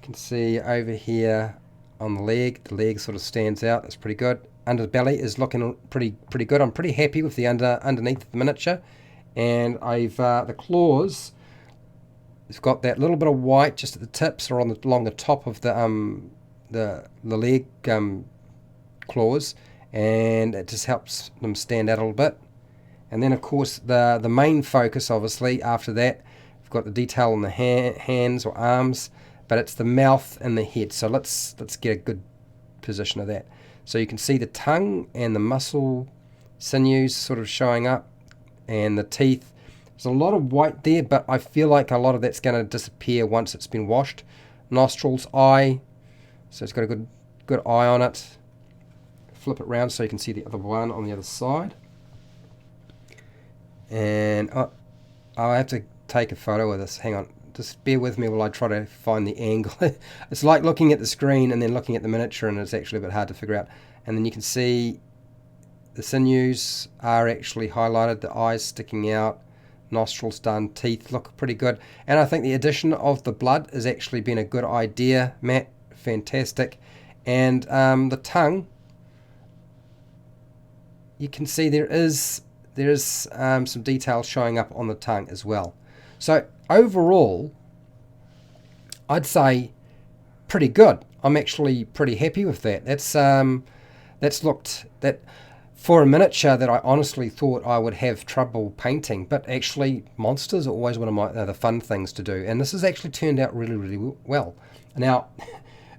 can see over here on the leg sort of stands out. That's pretty good. Under the belly is looking pretty good. I'm pretty happy with the underneath of the miniature, and I've the claws. It's got that little bit of white just at the tips or along the top of the leg claws, and it just helps them stand out a little bit. And then of course the main focus, obviously, after that, we've got the detail on the hands or arms, but it's the mouth and the head. So let's get a good position of that. So you can see the tongue and the muscle sinews sort of showing up, and the teeth. There's a lot of white there, but I feel like a lot of that's going to disappear once it's been washed. Nostrils, eye, so it's got a good eye on it. Flip it around so you can see the other one on the other side. And I'll have to take a photo of this. Hang on, just bear with me while I try to find the angle. It's like looking at the screen and then looking at the miniature, and it's actually a bit hard to figure out. And then you can see the sinews are actually highlighted, the eyes sticking out, nostrils done, teeth look pretty good. And I think the addition of the blood has actually been a good idea, Matt. Fantastic. And the tongue, you can see there is some detail showing up on the tongue as well. So overall, I'd say pretty good. I'm actually pretty happy with that. That's looked for a miniature that I honestly thought I would have trouble painting, but actually monsters are always one of the fun things to do, and this has actually turned out really, really well. Now,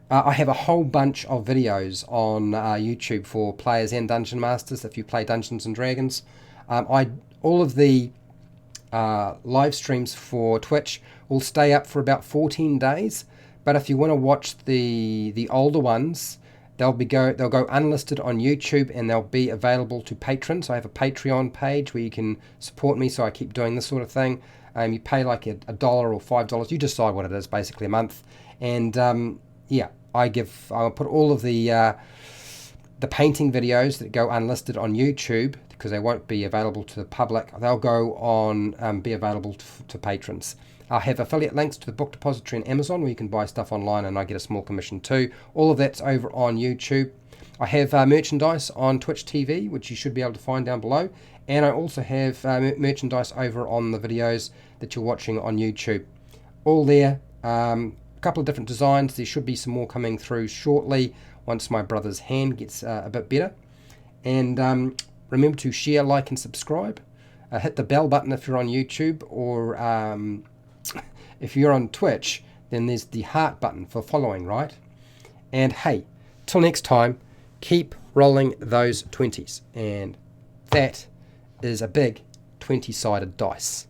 I have a whole bunch of videos on YouTube for players and dungeon masters if you play Dungeons and Dragons. All of the live streams for Twitch will stay up for about 14 days, but if you want to watch the older ones, they'll go unlisted on YouTube, and they'll be available to patrons. I have a Patreon page where you can support me, so I keep doing this sort of thing. You pay like $1 or $5. You decide what it is, basically a month. And yeah, I'll put all of the painting videos that go unlisted on YouTube, because they won't be available to the public. They'll go on, be available to patrons. I have affiliate links to the book depository and Amazon, where you can buy stuff online and I get a small commission too. All of that's over on YouTube. I have merchandise on Twitch TV, which you should be able to find down below. And I also have merchandise over on the videos that you're watching on YouTube. All there. A couple of different designs. There should be some more coming through shortly once my brother's hand gets a bit better. And remember to share, like, and subscribe. Hit the bell button if you're on YouTube, or if you're on Twitch, then there's the heart button for following, right? And hey, till next time, keep rolling those 20s. And that is a big 20-sided dice.